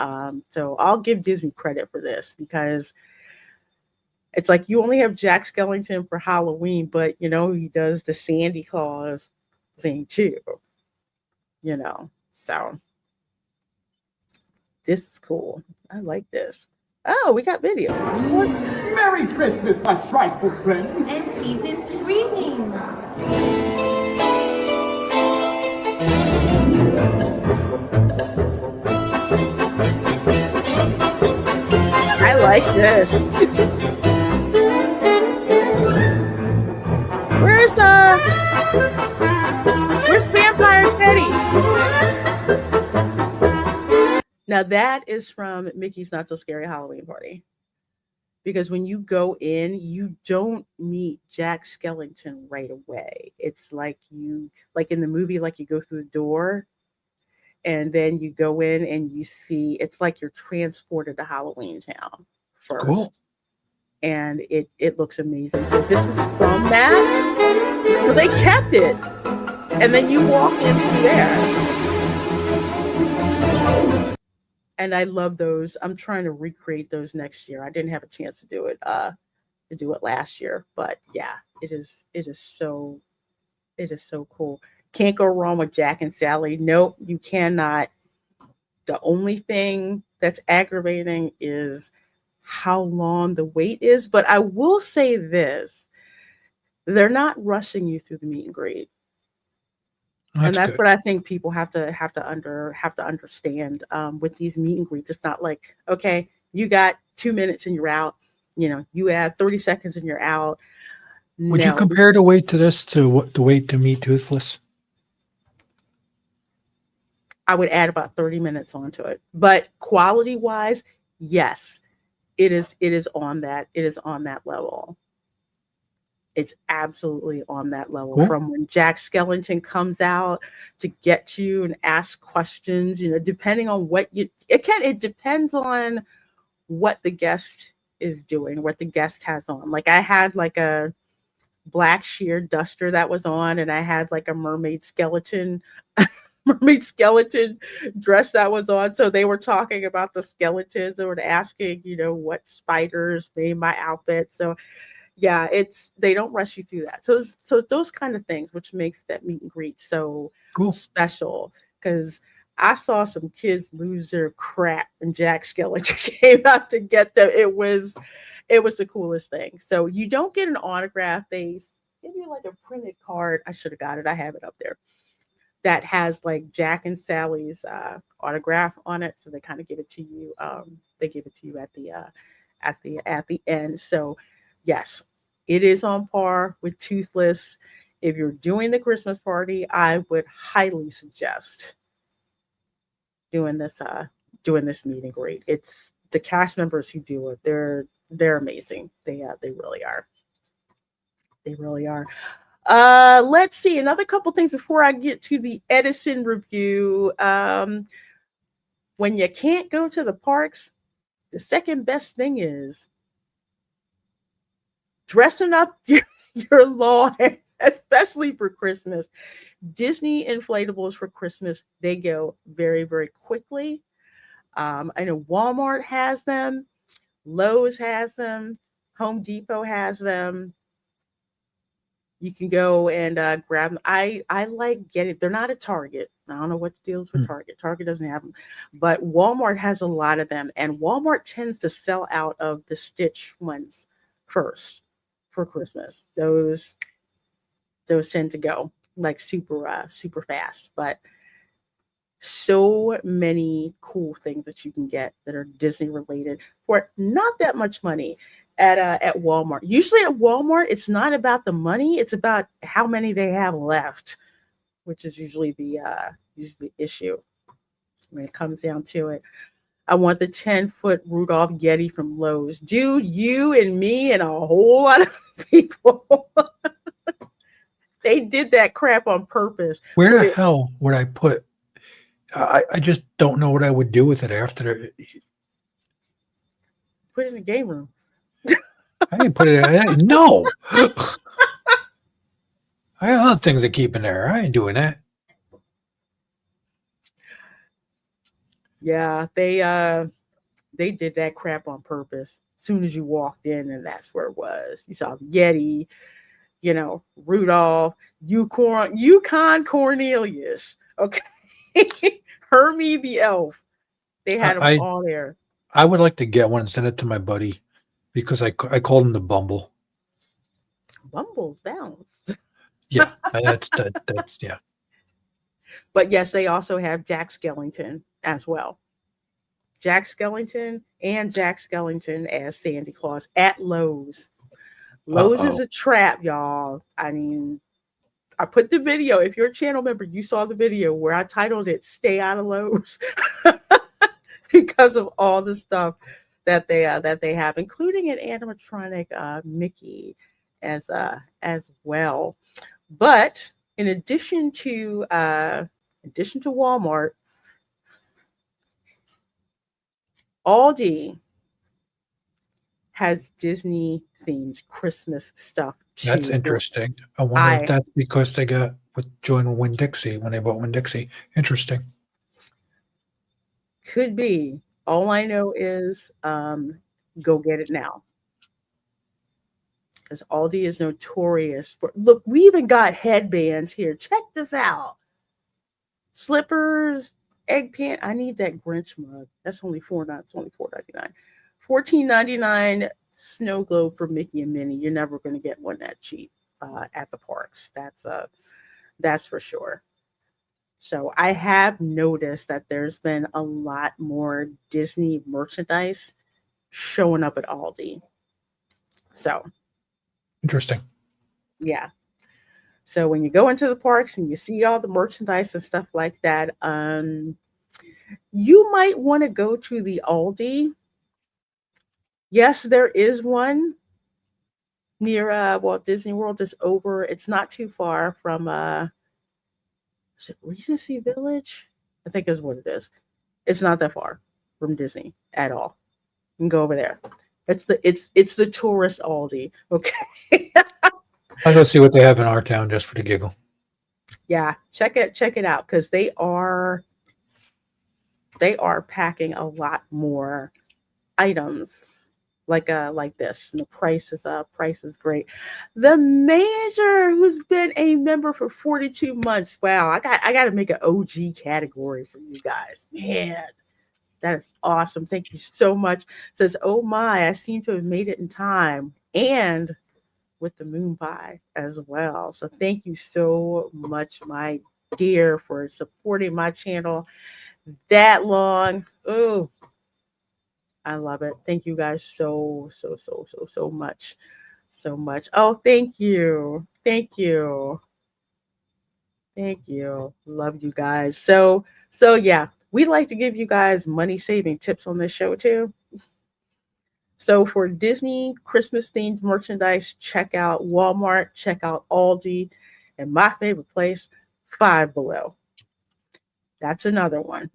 So I'll give Disney credit for this because it's like you only have Jack Skellington for Halloween, but he does the Sandy Claus thing too. So this is cool. I like this. Oh, we got video. Merry Christmas, my frightful friends. And season screenings. I like this. Where's Vampire Teddy? Now that is from Mickey's Not So Scary Halloween Party. Because when you go in, you don't meet Jack Skellington right away. It's like like in the movie, like you go through the door and then you go in and you see, it's like you're transported to Halloween Town first. Cool. And it looks amazing. So this is from that. So they kept it. And then you walk in through there. And I love those. I'm trying to recreate those next year. I didn't have a chance to do it last year, but yeah, it is so cool. Can't go wrong with Jack and Sally. Nope, you cannot. The only thing that's aggravating is how long the wait is, but I will say this. They're not rushing you through the meet and greet. And that's good. what I think people have to understand with these meet and greets. It's not like, okay, You got 2 minutes and you're out. You have 30 seconds and you're out. Would you No, compare the wait to this to what the wait to meet Toothless? I would add about 30 minutes onto it. But quality wise, yes, it is on that. It is on that level. It's absolutely on that level. Cool. From when Jack Skellington comes out to get you and ask questions, depending on it depends on what the guest is doing, what the guest has on. Like I had like a black sheer duster that was on, and I had like a mermaid skeleton dress that was on. So they were talking about the skeletons. They were asking, what spiders made my outfit. So yeah, they don't rush you through that. So those kind of things, which makes that meet and greet so Cool. special. Because I saw some kids lose their crap and Jack Skellington came out to get them. It was the coolest thing. So you don't get an autograph. They give you like a printed card. I should have got it. I have it up there. That has like Jack and Sally's autograph on it. So they kind of give it to you. They give it to you at the end. So yes, it is on par with Toothless. If you're doing the Christmas party, I would highly suggest doing this meet and greet. It's the cast members who do it. They're amazing. They really are. They really are. Let's see another couple things before I get to the Edison review. When you can't go to the parks, the second best thing is dressing up your lawn, especially for Christmas. Disney inflatables for Christmas, they go very, very quickly. I know Walmart has them, Lowe's has them, Home Depot has them. You can go and grab them. I like getting. They're not at Target. I don't know what the deals with Target. Target doesn't have them, but Walmart has a lot of them, and Walmart tends to sell out of the Stitch ones first for Christmas. Those tend to go like super fast, but so many cool things that you can get that are Disney related for not that much money at Walmart. Usually at Walmart, it's not about the money; it's about how many they have left, which is usually the issue when it comes down to it. I want the 10-foot Rudolph Yeti from Lowe's, dude. You and me and a whole lot of people. They did that crap on purpose. Where the hell would I put? I just don't know what I would do with it after. Put it in the game room. I didn't put it in. No. I have other things to keep in there. I ain't doing that. Yeah, they did that crap on purpose. As soon as you walked in, and that's where it was. You saw Yeti, Rudolph, Yukon Cornelius. Okay. Hermie the elf. They had them all there. I would like to get one and send it to my buddy because I called him the Bumble. Bumble's bounce. Yeah, that's yeah. But yes, they also have Jack Skellington as well. Jack Skellington as Santa Claus at Lowe's. Lowe's is a trap, y'all. I mean, I put the video. If you're a channel member, you saw the video where I titled it "Stay Out of Lowe's" because of all the stuff that they have, including an animatronic Mickey as well. But in addition to Walmart, Aldi has Disney themed Christmas stuff too. That's interesting. I wonder if that's because they got with joining Winn-Dixie when they bought Winn-Dixie. Interesting. Could be. All I know is go get it now. Because Aldi is notorious for, look, we even got headbands here. Check this out. Slippers, egg pant. I need that Grinch mug. That's only $4.99. $14.99 snow globe for Mickey and Minnie. You're never going to get one that cheap at the parks. That's for sure. So I have noticed that there's been a lot more Disney merchandise showing up at Aldi. So, Interesting. yeah. So when you go into the parks and you see all the merchandise and stuff like that, you might want to go to the Aldi. Yes, there is one near Walt Disney World. Is over. It's not too far from is it Regency Village? I think is what it is. It's not that far from Disney at all. You can go over there. It's the tourist Aldi. Okay. I'll go see what they have in our town just for the giggle. Yeah, check it out because they are packing a lot more items like this. And the price is up. Price is great. The manager who's been a member for 42 months. Wow, I got to make an OG category for you guys. Man, that is awesome. Thank you so much. Says, oh my, I seem to have made it in time. And with the moon pie as well. So thank you so much, my dear, for supporting my channel that long. Oh, I love it. Thank you guys so much. So much. Oh, thank you. Thank you. Thank you. Love you guys. So yeah, we like to give you guys money saving tips on this show too. So for Disney Christmas themed merchandise, check out Walmart, check out Aldi, and my favorite place, Five Below. That's another one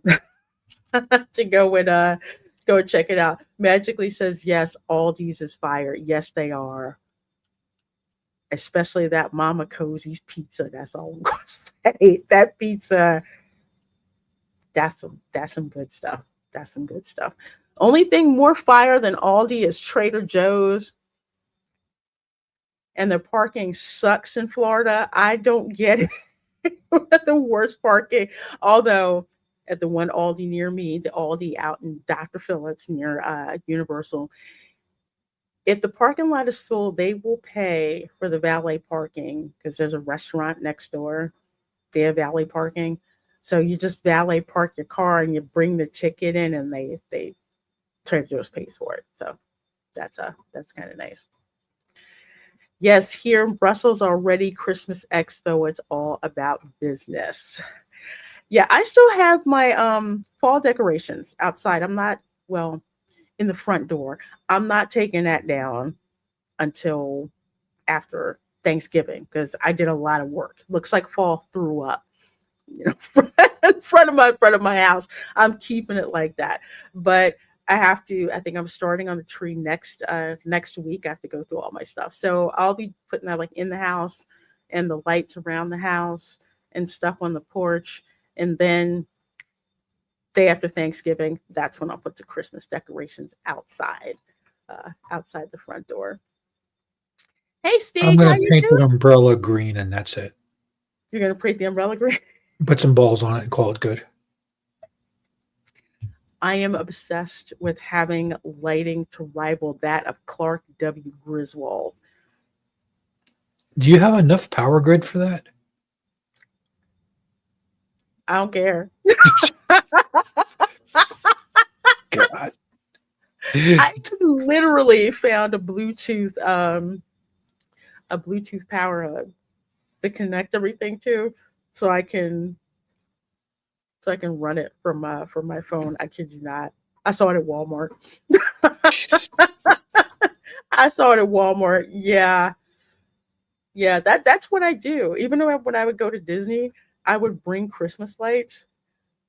to go and check it out. Magically says yes, Aldi's is fire. Yes, they are. Especially that Mama Cozy's pizza. That's all I'm gonna say. That pizza, that's some good stuff. That's some good stuff. Only thing more fire than Aldi is Trader Joe's, and the parking sucks in Florida. I don't get it. The worst parking. Although at the one Aldi near me, the Aldi out in Dr. Phillips near Universal, if the parking lot is full, they will pay for the valet parking because there's a restaurant next door. They have valet parking. So you just valet park your car and you bring the ticket in and they Trader Joe's pays for it. So that's kind of nice. Yes, here in Brussels already, Christmas Expo, it's all about business. Yeah, I still have my fall decorations outside. I'm not, well, in the front door. I'm not taking that down until after Thanksgiving because I did a lot of work. Looks like fall threw up, in front of my house. I'm keeping it like that. But I have to. I think I'm starting on the tree next week. I have to go through all my stuff. So I'll be putting that like in the house and the lights around the house and stuff on the porch. And then day after Thanksgiving, that's when I'll put the Christmas decorations outside the front door. Hey, I'm Steve, how gonna you paint doing? an umbrella green and that's it. You're gonna paint the umbrella green. Put some balls on it and call it good. I am obsessed with having lighting to rival that of Clark W. Griswold. Do you have enough power grid for that? I don't care. God. I literally found a Bluetooth power hub to connect everything to, so I can run it from my phone. I kid you not. I saw it at Walmart. I saw it at Walmart. Yeah. Yeah, that's what I do. Even though when I would go to Disney, I would bring Christmas lights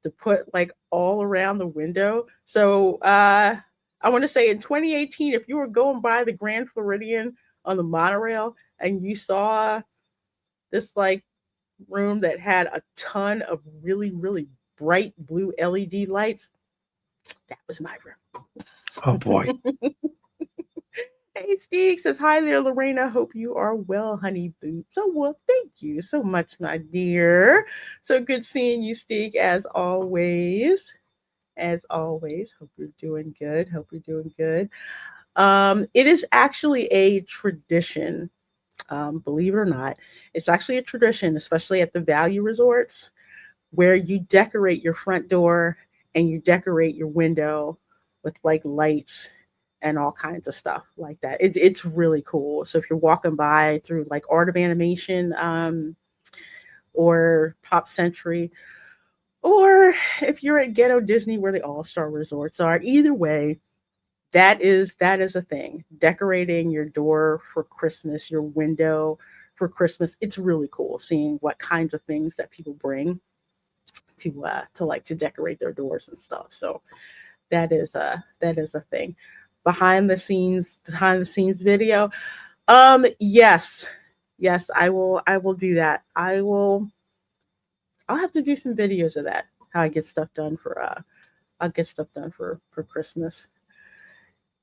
to put like all around the window. So I want to say in 2018, if you were going by the Grand Floridian on the monorail and you saw this like room that had a ton of really, really bright blue LED lights, that was my room. Oh boy. Hey, Steve says, hi there, LaReina. Hope you are well, honey boo. So, well, thank you so much, my dear. So good seeing you, Steve, as always. As always. Hope you're doing good. Hope you're doing good. It is actually a tradition, believe it or not. It's actually a tradition, especially at the value resorts, where you decorate your front door and you decorate your window with like lights and all kinds of stuff like that. It's really cool. So if you're walking by through like Art of Animation, or Pop Century, or if you're at Ghetto Disney where the All Star Resorts are, either way, that is a thing. Decorating your door for Christmas, your window for Christmas. It's really cool seeing what kinds of things that people bring to like to decorate their doors and stuff. So that is a thing. Behind the scenes video. Yes. Yes, I will do that. I'll have to do some videos of that. How I get stuff done for I'll get stuff done for Christmas.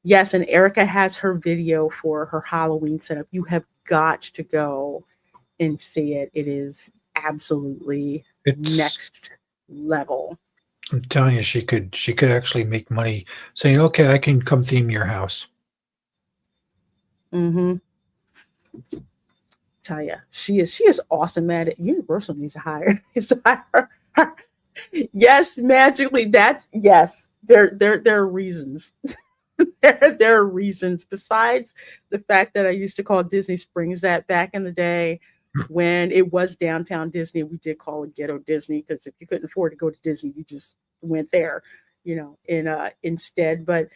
Yes, and Erica has her video for her Halloween setup. You have got to go and see it. It is absolutely It's next level. I'm telling you, she could actually make money saying, "Okay, I can come theme your house." Mhm. Tell ya, she is awesome at it. Universal needs to hire needs to hire her. Yes, magically. That's yes. There are reasons. There are reasons besides the fact that I used to call Disney Springs that back in the day when it was downtown Disney. We did call it Ghetto Disney because if you couldn't afford to go to Disney, you just went there, in instead. But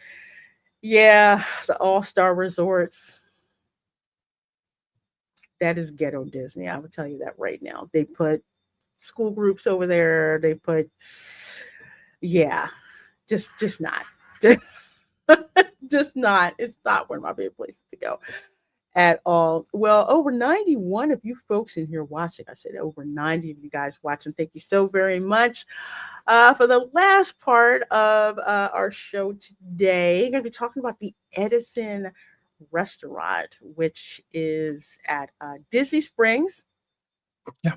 yeah, the All Star Resorts, that is Ghetto Disney. I would tell you that right now. They put school groups over there. They put, yeah, just not. Just not. It's not one of my favorite places to go at all. Well, over 91 of you folks in here watching. I said over 90 of you guys watching. Thank you so very much. For the last part of our show today, I'm going to be talking about the Edison restaurant, which is at Disney Springs. Yeah.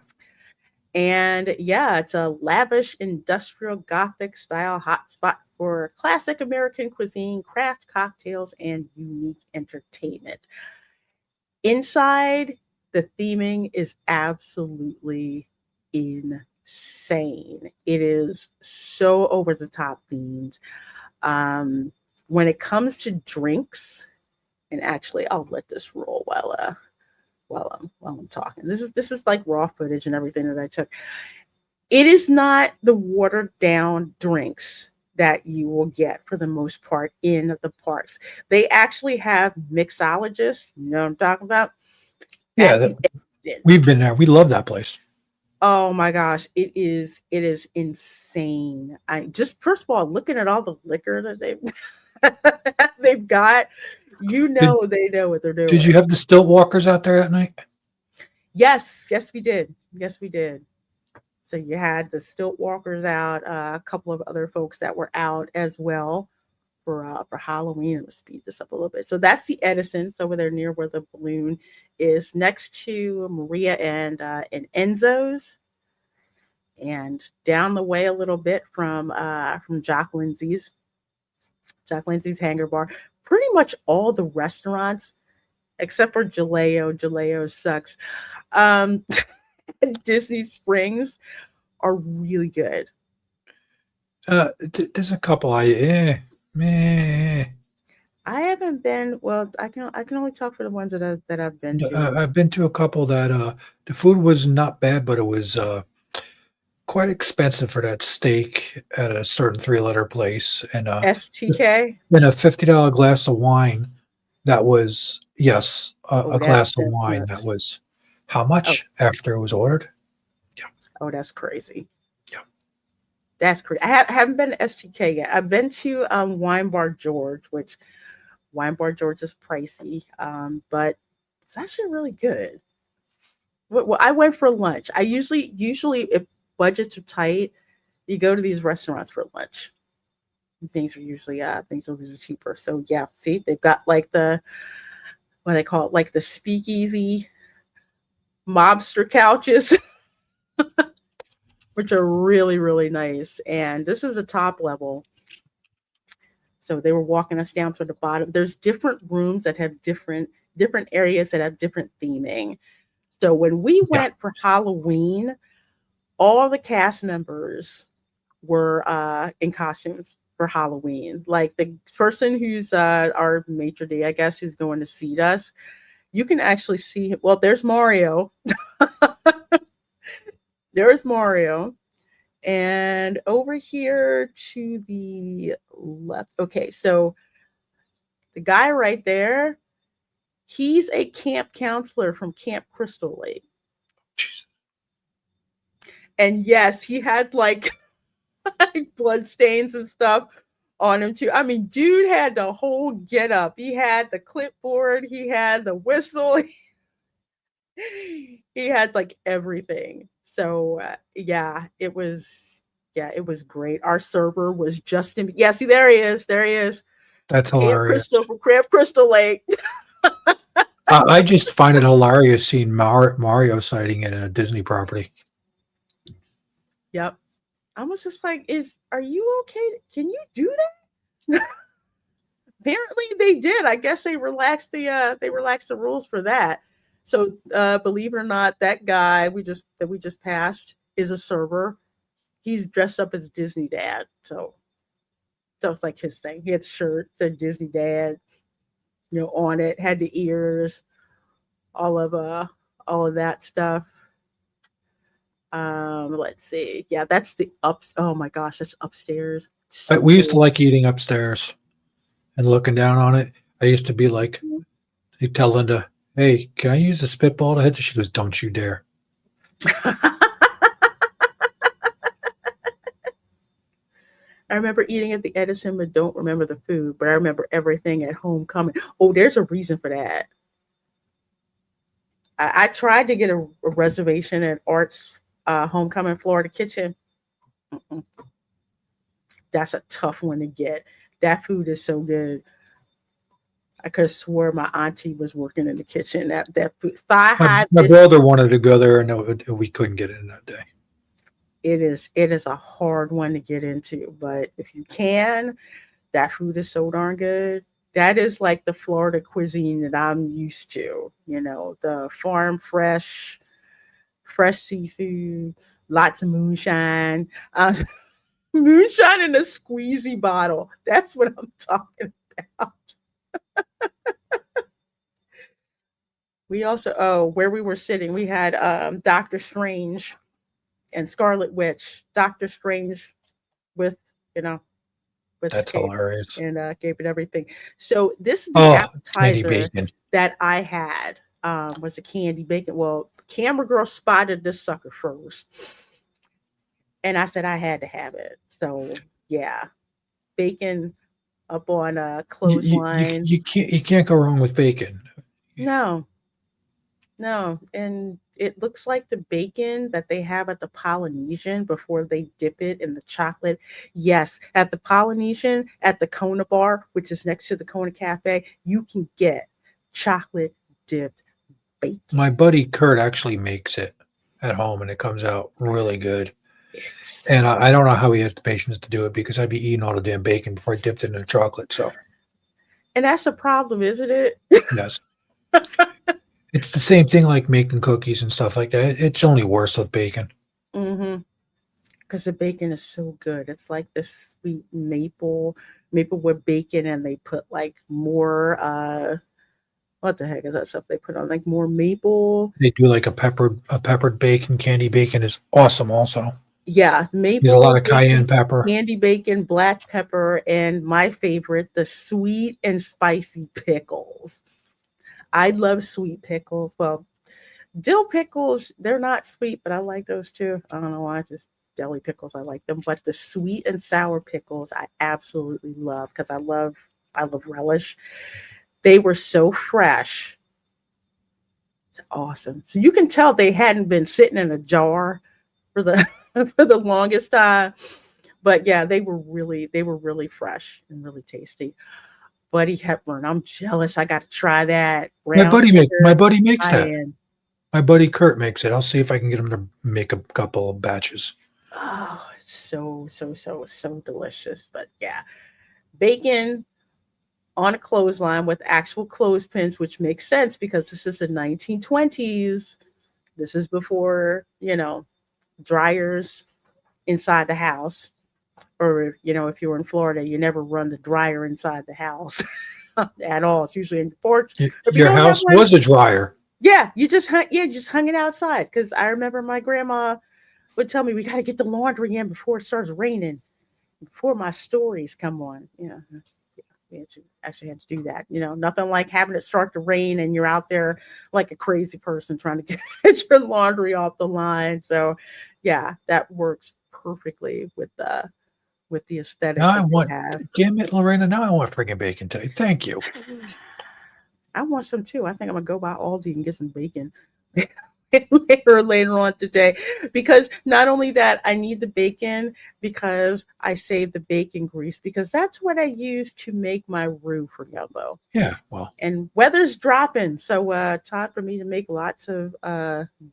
And yeah, it's a lavish industrial Gothic style hotspot for classic American cuisine, craft cocktails, and unique entertainment. Inside, the theming is absolutely insane. It is so over the top themed. Um, when it comes to drinks, and actually, I'll let this roll while I'm talking. This is like raw footage and everything that I took. It is not the watered down drinks that you will get for the most part in the parks. They actually have mixologists, you know what I'm talking about? Yeah, At the Edison. we've been there. We love that place. Oh my gosh, it is insane. I just first of all, looking at all the liquor that they've got, Did they know what they're did you doing. have the stilt walkers out there that night? Yes, yes, we did. Yes, we did. So you had the stilt walkers out, a couple of other folks that were out as well for Halloween. Let's speed this up a little bit. So that's the Edison. So over there near where the balloon is, next to Maria and Enzo's, and down the way a little bit from Jock Lindsay's Hangar Bar. Pretty much all the restaurants except for Jaleo. Jaleo sucks. Um, Disney Springs are really good. There's a couple meh. I haven't been. Well, I can only talk for the ones that I've been to. I've been to a couple that the food was not bad, but it was quite expensive for that steak at a certain three-letter place, and STK. then a $50 glass of wine. That was yes, Oh, a that glass of that's wine. That nuts. was how Oh, much after it was ordered? Yeah, oh, that's crazy. yeah. That's crazy. Haven't been to STK yet. I've been to Wine Bar George, which Wine Bar George is pricey, but it's actually really good. Well, I went for lunch. I usually if budgets are tight, you go to these restaurants for lunch. Things are usually cheaper. So yeah, see, they've got like the what they call it, like the speakeasy mobster couches, which are really really nice. And this is a top level. So they were walking us down to the bottom. There's different rooms that have different areas that have different theming. So when we Yeah. went for Halloween, all the cast members were in costumes. for Halloween. Like the person who's our maitre d', I guess, who's going to seat us, you can actually see. Well, there's Mario. There's Mario. And over here to the left. Okay, so the guy right there, he's a camp counselor from Camp Crystal Lake. Jesus. And yes, he had like blood stains and stuff on him too. I mean, dude had the whole get up. He had the clipboard, he had the whistle, he had like everything. So it was great. Our server was Justin. Yeah, see, there he is. There he is. That's Camp hilarious. Crystal from Camp Crystal Lake. I just find it hilarious seeing Mario sighting it in a Disney property. Yep. I was just like, are you okay? Can you do that? Apparently they did. I guess they relaxed the rules for that. So believe it or not, that guy we just passed is a server. He's dressed up as Disney Dad. So it's like his thing. He had a shirt, said Disney Dad, on it, had the ears, all of that stuff. Let's see. Yeah, that's the ups. Oh my gosh, that's upstairs. So We used to cool. like eating upstairs and looking down on it. I used to be like, you tell Linda, "Hey, can I use a spitball to hit?" She goes, "Don't you dare." I remember eating at the Edison, but don't remember the food. But I remember everything at homecoming. Oh, there's a reason for that. I tried to get a reservation at Arts Homecoming Florida Kitchen. Mm-mm. That's a tough one to get. That food is so good. I could have swore my auntie was working in the kitchen. That food, thigh high My biscuit. brother wanted to go there, and we couldn't get in that day. It is a hard one to get into, but if you can, that food is so darn good. That is like the Florida cuisine that I'm used to. The farm fresh seafood, lots of moonshine, moonshine in a squeezy bottle. That's what I'm talking about. We also, where we were sitting, we had Doctor Strange and Scarlet Witch. Doctor Strange with you know with his That's cape hilarious. and gave it everything. So this is the Oh, candy appetizer bacon. that I had, was a candy bacon. Well, camera girl spotted this sucker first, and I said I had to have it. So yeah, bacon up on a clothesline. You can't go wrong with bacon. No, no, and it looks like the bacon that they have at the Polynesian before they dip it in the chocolate. Yes, at the Polynesian, at the Kona Bar, which is next to the Kona Cafe, you can get chocolate dipped bacon. My buddy Kurt actually makes it at home, and it comes out really good. And I don't know how he has the patience to do it, because I'd be eating all the damn bacon before I dipped it in the chocolate. So, And that's the problem, isn't it? yes. It's the same thing like making cookies and stuff like that. It's only worse with bacon. Mm-hmm. Because the bacon is so good. It's like this sweet maple with bacon, and they put like more what the heck is that stuff they put on? Like more maple. They do like a peppered bacon. Candy bacon is awesome also. Yeah, There's a maple lot of cayenne bacon, pepper. candy bacon, black pepper, and my favorite, the sweet and spicy pickles. I love sweet pickles. Well, dill pickles, they're not sweet, but I like those too. I don't know why, just deli pickles, I like them. But the sweet and sour pickles, I absolutely love, because I love relish. They were so fresh. It's awesome. So you can tell they hadn't been sitting in a jar for the for the longest time. But yeah, they were really fresh and really tasty. Buddy Hepburn, I'm jealous. I got to try that brown My sugar buddy makes that. cayenne. My buddy Kurt makes it. I'll see if I can get him to make a couple of batches. Oh, it's so delicious. But yeah, bacon on a clothesline with actual clothespins, which makes sense because this is the 1920s. This is before, dryers inside the house. Or, if you were in Florida, you never run the dryer inside the house at all. It's usually in the porch. If you Your don't have house one, was a dryer. yeah, you just hung it outside. Because I remember my grandma would tell me we got to get the laundry in before it starts raining, before my stories come on. We actually had to do that. Nothing like having it start to rain and you're out there like a crazy person trying to get your laundry off the line. So, yeah, that works perfectly with the aesthetic Now I that they want, have. damn it, Lorena. Now I want friggin' bacon today. Thank you. I want some too. I think I'm gonna go by Aldi and get some bacon later on today, because not only that, I need the bacon because I save the bacon grease because that's what I use to make my roux for gumbo. Yeah, well, And weather's dropping, so time for me to make lots of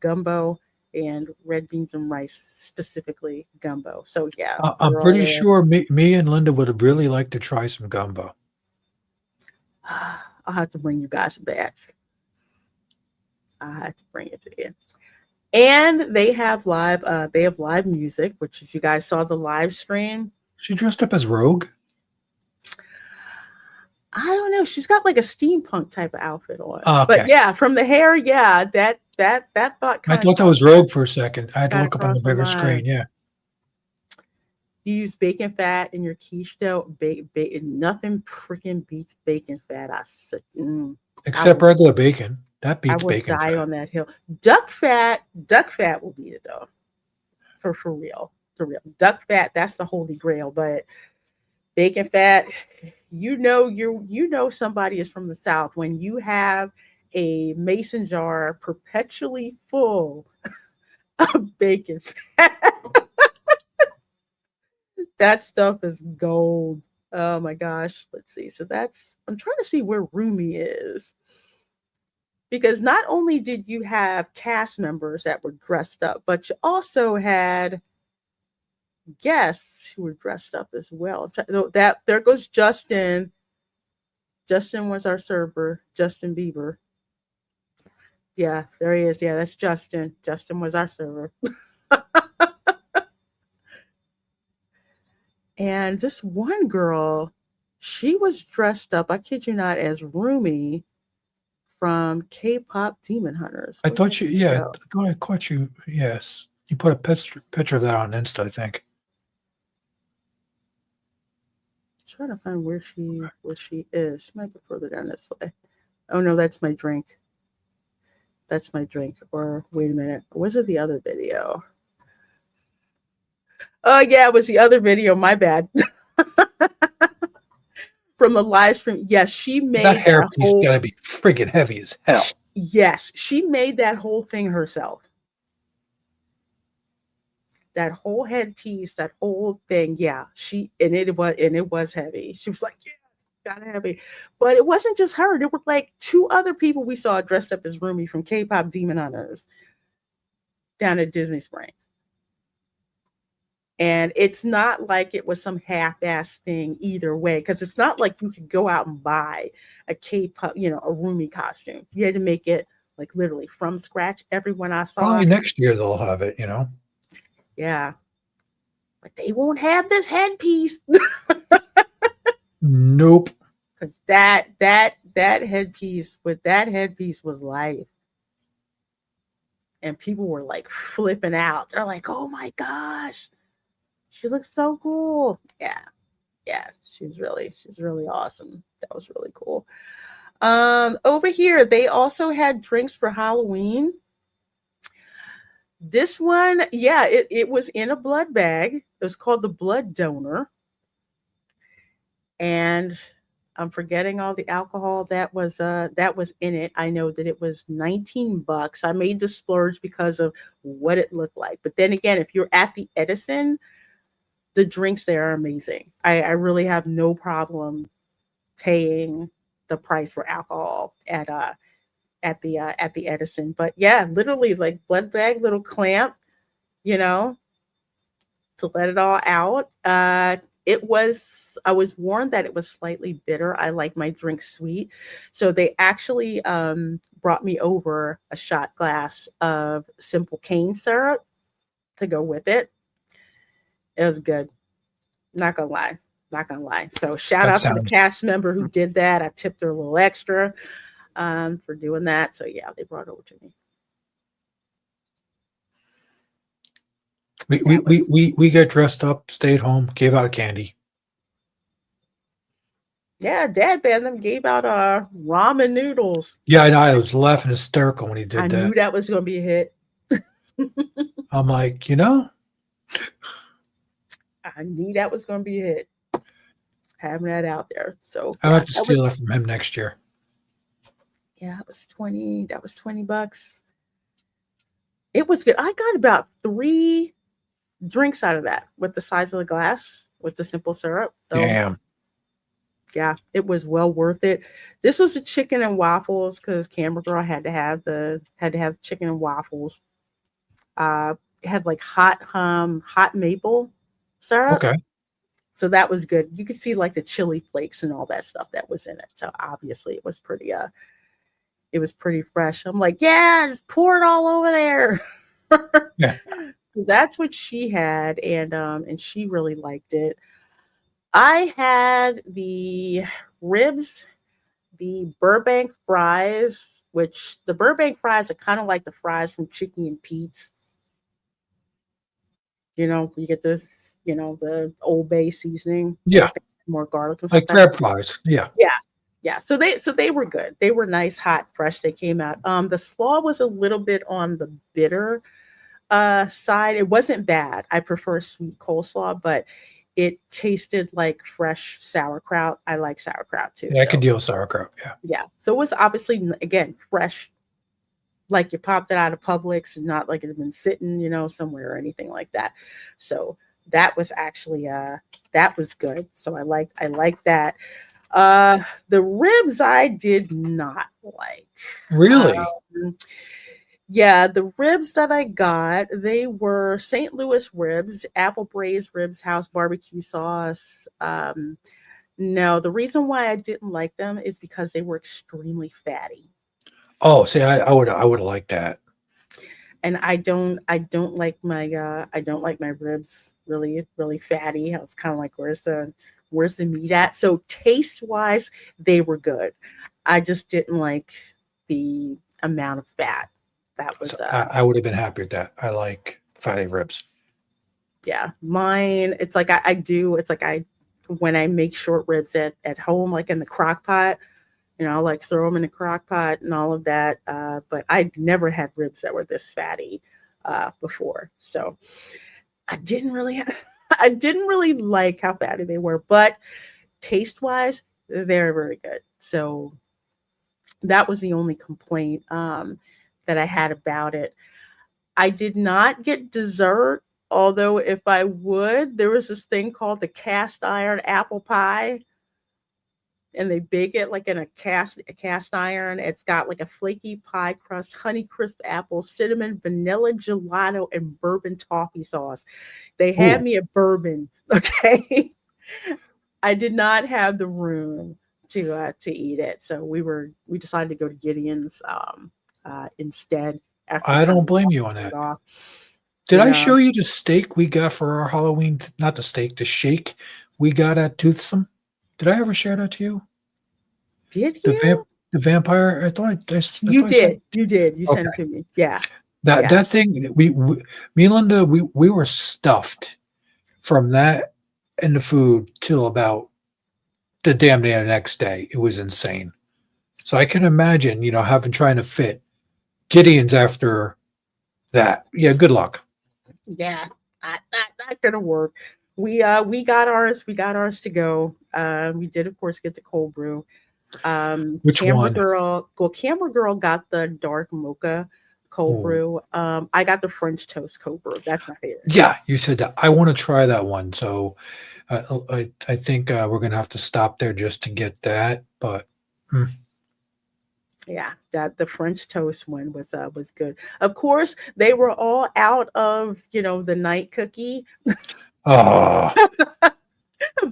gumbo and red beans and rice, specifically gumbo. So yeah, I'm we're all pretty there. sure me and Linda would really like to try some gumbo. I'll have to bring you guys a batch. I have to bring it to you. And they have live music, which if you guys saw the live stream, She dressed up as Rogue. I don't know. She's got like a steampunk type of outfit on. Oh, But okay. yeah, from the hair, yeah, that thought I kind of thought that was Rogue for a second. I had to look up on the crossed my bigger screen. mind. Yeah. You use bacon fat in your quiche dough. Nothing freaking beats bacon fat. I Except will regular bacon. That I beats will bacon die fat. on that hill. Duck fat will beat it though. For real. For real. Duck fat, that's the holy grail. But bacon fat, you know somebody is from the South when you have a mason jar perpetually full of bacon fat. That stuff is gold. Oh my gosh. Let's see. So I'm trying to see where Rumi is. Because not only did you have cast members that were dressed up, but you also had guests who were dressed up as well. That there goes Justin. Justin was our server, Justin Bieber. Yeah, there he is. Yeah, that's Justin. Justin was our server. And this one girl, she was dressed up, I kid you not, as Rumi from K-pop Demon Hunters. I Where did thought you, she yeah, go? I thought I caught you. Yes. You put a picture of that on Insta, I think. Trying to find where she is. She might be further down this way. Oh no, that's my drink. That's my drink. Or wait a minute. Was it the other video? Oh yeah, it was the other video. My bad. From a live stream. Yes, she That made that hairpiece whole got to be friggin' heavy as hell. yes, she made that whole thing herself. That whole headpiece, that whole thing. Yeah, it was heavy. She was like, yeah, kind of heavy. But it wasn't just her. There were like two other people we saw dressed up as Rumi from K-pop Demon Hunters down at Disney Springs. And it's not like it was some half-ass thing either way, because it's not like you could go out and buy a K-pop, a Rumi costume. You had to make it like literally from scratch. Everyone I saw, Probably next year they'll have it, yeah, but they won't have this headpiece Nope. because that headpiece was life, and people were like flipping out. They're like, "Oh my gosh, she looks so cool!" Yeah, she's really awesome. That was really cool. Over here, they also had drinks for Halloween. This one, yeah, it was in a blood bag. It was called the Blood Donor. And I'm forgetting all the alcohol that was in it. I know that it was $19. I made the splurge because of what it looked like. But then again, if you're at the Edison, the drinks there are amazing. I really have no problem paying the price for alcohol at the Edison. But yeah, literally like blood bag, little clamp, you know, to let it all out. I was warned that it was slightly bitter. I like my drink sweet. So they actually brought me over a shot glass of simple cane syrup to go with it. It was good. Not gonna lie. Not gonna lie. So shout That out to the sounds cast member who did that. I tipped her a little extra for doing that. So yeah, they brought it over to me. That was we got dressed up, stayed home, gave out candy. yeah, Dad band them gave out ramen noodles. Yeah, I know. I was laughing hysterical when he I did knew that. that was gonna be a hit. I'm like, you know, I knew that was gonna be a hit. Having that out there. So I'll yeah, have to that steal was it from him next year. yeah, it was 20. That was $20. It was good. I got about 3 drinks out of that with the size of the glass with the simple syrup. So Damn. yeah, it was well worth it. This was a chicken and waffles because Camera Girl had to have chicken and waffles. It had like hot maple syrup. Okay. So that was good. You could see like the chili flakes and all that stuff that was in it. So obviously it was pretty fresh. I'm like, yeah, just pour it all over there. Yeah. That's what she had, and she really liked it. I had the ribs, the Burbank fries, which the Burbank fries are kind of like the fries from Chicken and Pete's. You get this, the Old Bay seasoning. Yeah. More garlic and stuff. Like crab fries. Yeah. Yeah. Yeah. So they were good. They were nice, hot, fresh. They came out. The slaw was a little bit on the bitter side. It wasn't bad. I prefer sweet coleslaw, but it tasted like fresh sauerkraut. I like sauerkraut too. Yeah, I could So deal with sauerkraut. Yeah. yeah. So it was obviously again fresh, like you popped it out of Publix and not like it had been sitting, somewhere or anything like that. So that was actually that was good. So I liked that. The ribs I did not like. Really? Yeah, the ribs that I got, they were St. Louis ribs, apple braised ribs, house barbecue sauce. No, the reason why I didn't like them is because they were extremely fatty. Oh, see, I would have liked that. And I don't like my ribs really, really fatty. I was kind of like, where's the meat at? So taste wise, they were good. I just didn't like the amount of fat. That was So I would have been happy with that. I like fatty ribs. yeah, mine. It's like I do. It's like I when I make short ribs at home, like in the crock pot. I like throw them in the crock pot and all of that. But I never had ribs that were this fatty before, so I didn't really I didn't really like how fatty they were. But taste wise, they're very good. So that was the only complaint that I had about it. I did not get dessert, although if I would, there was this thing called the cast iron apple pie, and they bake it like in a cast iron. It's got like a flaky pie crust, honey crisp apple, cinnamon, vanilla gelato, and bourbon toffee sauce. They had Oh, me a bourbon, okay. I did not have the room to eat it, so we decided to go to Gideon's instead after we I kind don't of blame you on walked it that. off. Did I Yeah. show you the steak we got for our Halloween? Not the steak, the shake we got at Toothsome. Did I ever share that to you? Did The you? the vampire. I You thought I said did. You did. You sent okay. it to me. Yeah. That Yeah. that thing me and Linda we were stuffed from that and the food till about the damn near next day. It was insane. So I can imagine, having trying to fit Gideon's after that. Yeah, good luck. Yeah. Not gonna work. We got ours to go. We did of course get the cold brew. Which one? Camera Girl got the dark mocha cold Oh, brew. I got the French toast cold brew. That's my favorite. yeah, you said that. I want to try that one. So I think we're gonna have to stop there just to get that. But mm, Yeah, that the French toast one was good. Of course, they were all out of, the night cookie. oh,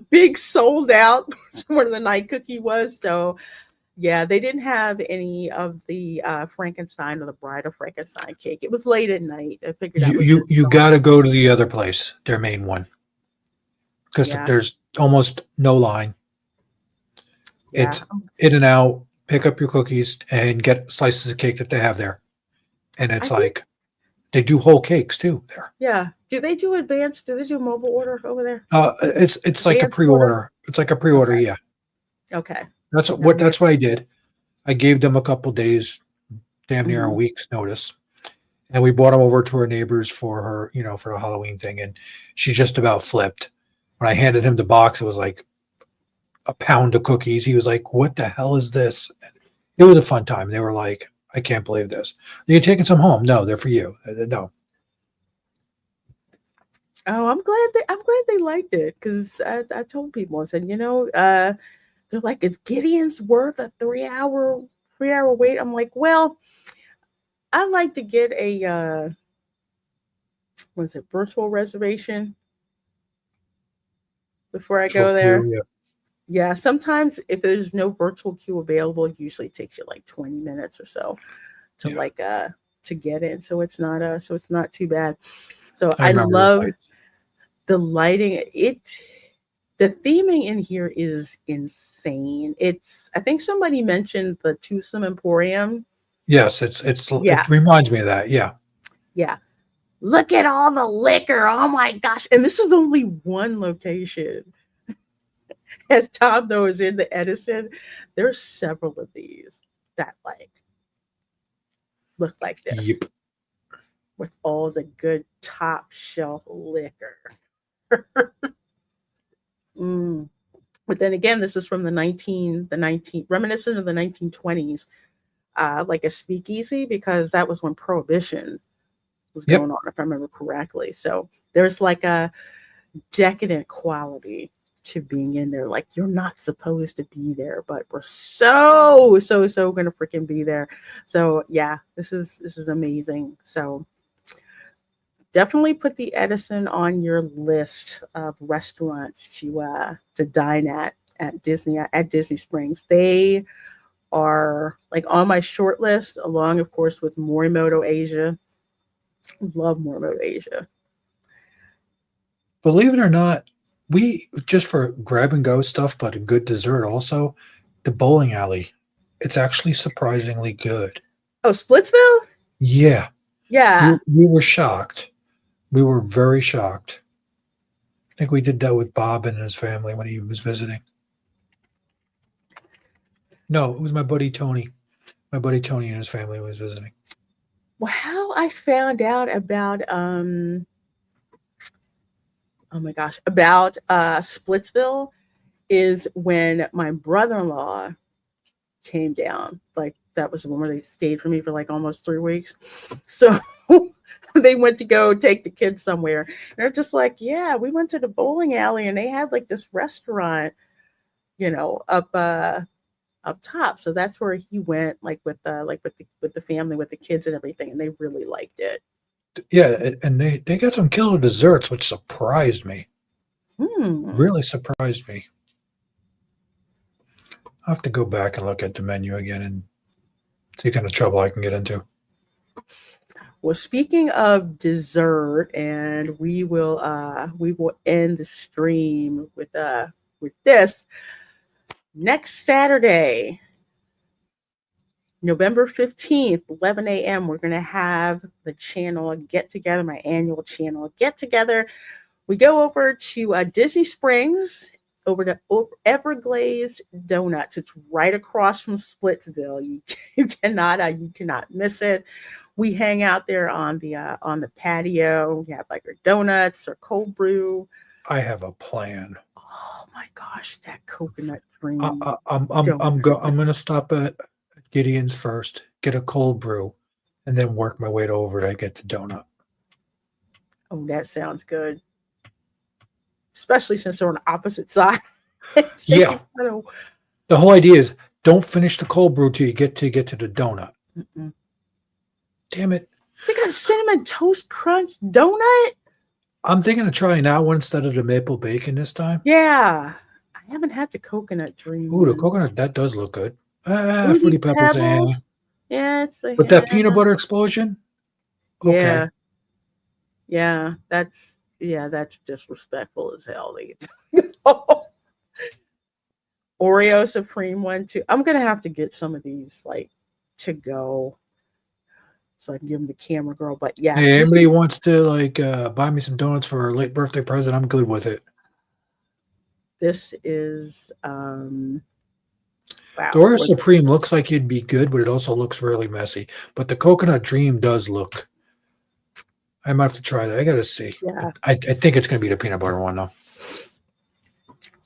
Big sold out where the night cookie was. So yeah, they didn't have any of the Frankenstein or the Bride of Frankenstein cake. It was late at night. I figured I you would you just you go. got to go to the other place, their main one. because Yeah. there's almost no line. Yeah. It's in and out, pick up your cookies and get slices of cake that they have there. And I it's think, like they do whole cakes too there. yeah. Do they do mobile order over there? It's like a Advanced order? pre-order. It's like a pre-order, Okay. yeah. Okay. That's what I did. I gave them a couple days, damn near a Mhm. week's notice. And we brought them over to her neighbors for her, for the Halloween thing. And she just about flipped. When I handed him the box, it was like a pound of cookies. He was like, "What the hell is this?" It was a fun time. They were like, "I can't believe this. Are you taking some home?" "No, they're for you." No. Oh, I'm glad they liked it because I told people, I said, they're like, "Is Gideon's worth a 3 hour wait?" I'm like, well, I like to get a what's it, virtual reservation before I Short go there. queue, yeah. Yeah, sometimes if there's no virtual queue available, it usually takes you like 20 minutes or so to Yeah. to get in. So it's not too bad. So I I remember the love lights. the lighting. The theming in here is insane. I think somebody mentioned the Twosome Emporium. Yes, Yeah, it reminds me of that. Yeah. yeah. Look at all the liquor. Oh my gosh. And this is only one location. As Tom knows in the Edison, there's several of these that look like this Yep. with all the good top shelf liquor. Mm. But then again, this is from the 19 reminiscent of the 1920s, like a speakeasy, because that was when Prohibition was Yep. going on, if I remember correctly. So there's like a decadent quality to being in there. Like, you're not supposed to be there, but we're so gonna freaking be there. So yeah, this is amazing. So definitely put the Edison on your list of restaurants to dine at Disney Springs. They are like on my short list, along of course with Morimoto Asia. Love Morimoto Asia. Believe it or not, we just for grab and go stuff, but a good dessert also. The bowling alley, it's actually surprisingly good. Oh, Splitsville? Yeah, Yeah. we were shocked. We were very shocked. I think we did that with Bob and his family when he was visiting. No, it was my buddy Tony. My buddy Tony and his family was visiting. Well, how I found out about oh my gosh, about Splitsville is when my brother-in-law came down. Like, that was the one where they stayed for me for like almost 3 weeks. So they went to go take the kids somewhere. And they're just like, yeah, we went to the bowling alley and they had like this restaurant, up top. So that's where he went, like with the family, with the kids and everything, and they really liked it. Yeah, and they got some killer desserts, which surprised me. Hmm. Really surprised me. I'll have to go back and look at the menu again and see what kind of trouble I can get into. Well, speaking of dessert, and we will end the stream with this. Next Saturday, November 15th, 11 a.m., we're going to have the channel get together, my annual channel get together. We go over to Disney Springs, over to Everglades Donuts. It's right across from Splitsville. You cannot miss it. We hang out there on the patio. We have like our donuts, our cold brew. I have a plan. Oh my gosh, that coconut I, cream I, I'm donut. I'm gonna stop at Gideon's first, get a cold brew, and then work my way over to get the donut. Oh, that sounds good. Especially since they're on the opposite side. So Yeah, the whole idea is don't finish the cold brew till you get to the donut. Mm-mm. Damn it! They got a cinnamon toast crunch donut. I'm thinking of trying that one instead of the maple bacon this time. Yeah, I haven't had the coconut dream Ooh, the one. coconut that does look good. Fruity Fruity Pebbles, Pebbles. Yeah, it's with that peanut butter explosion. Okay, yeah, yeah. That's Yeah, that's disrespectful as hell. Oreo Supreme one too. I'm gonna have to get some of these like to go so I can give them to camera girl. But yes, Hey, this anybody is wants to like buy me some donuts for a late birthday present? I'm good with it. this is The wow. Oreo Supreme looks like it'd be good, but it also looks really messy. But the Coconut Dream does look. I might have to try that. I gotta see. Yeah. I think it's gonna be the peanut butter one though.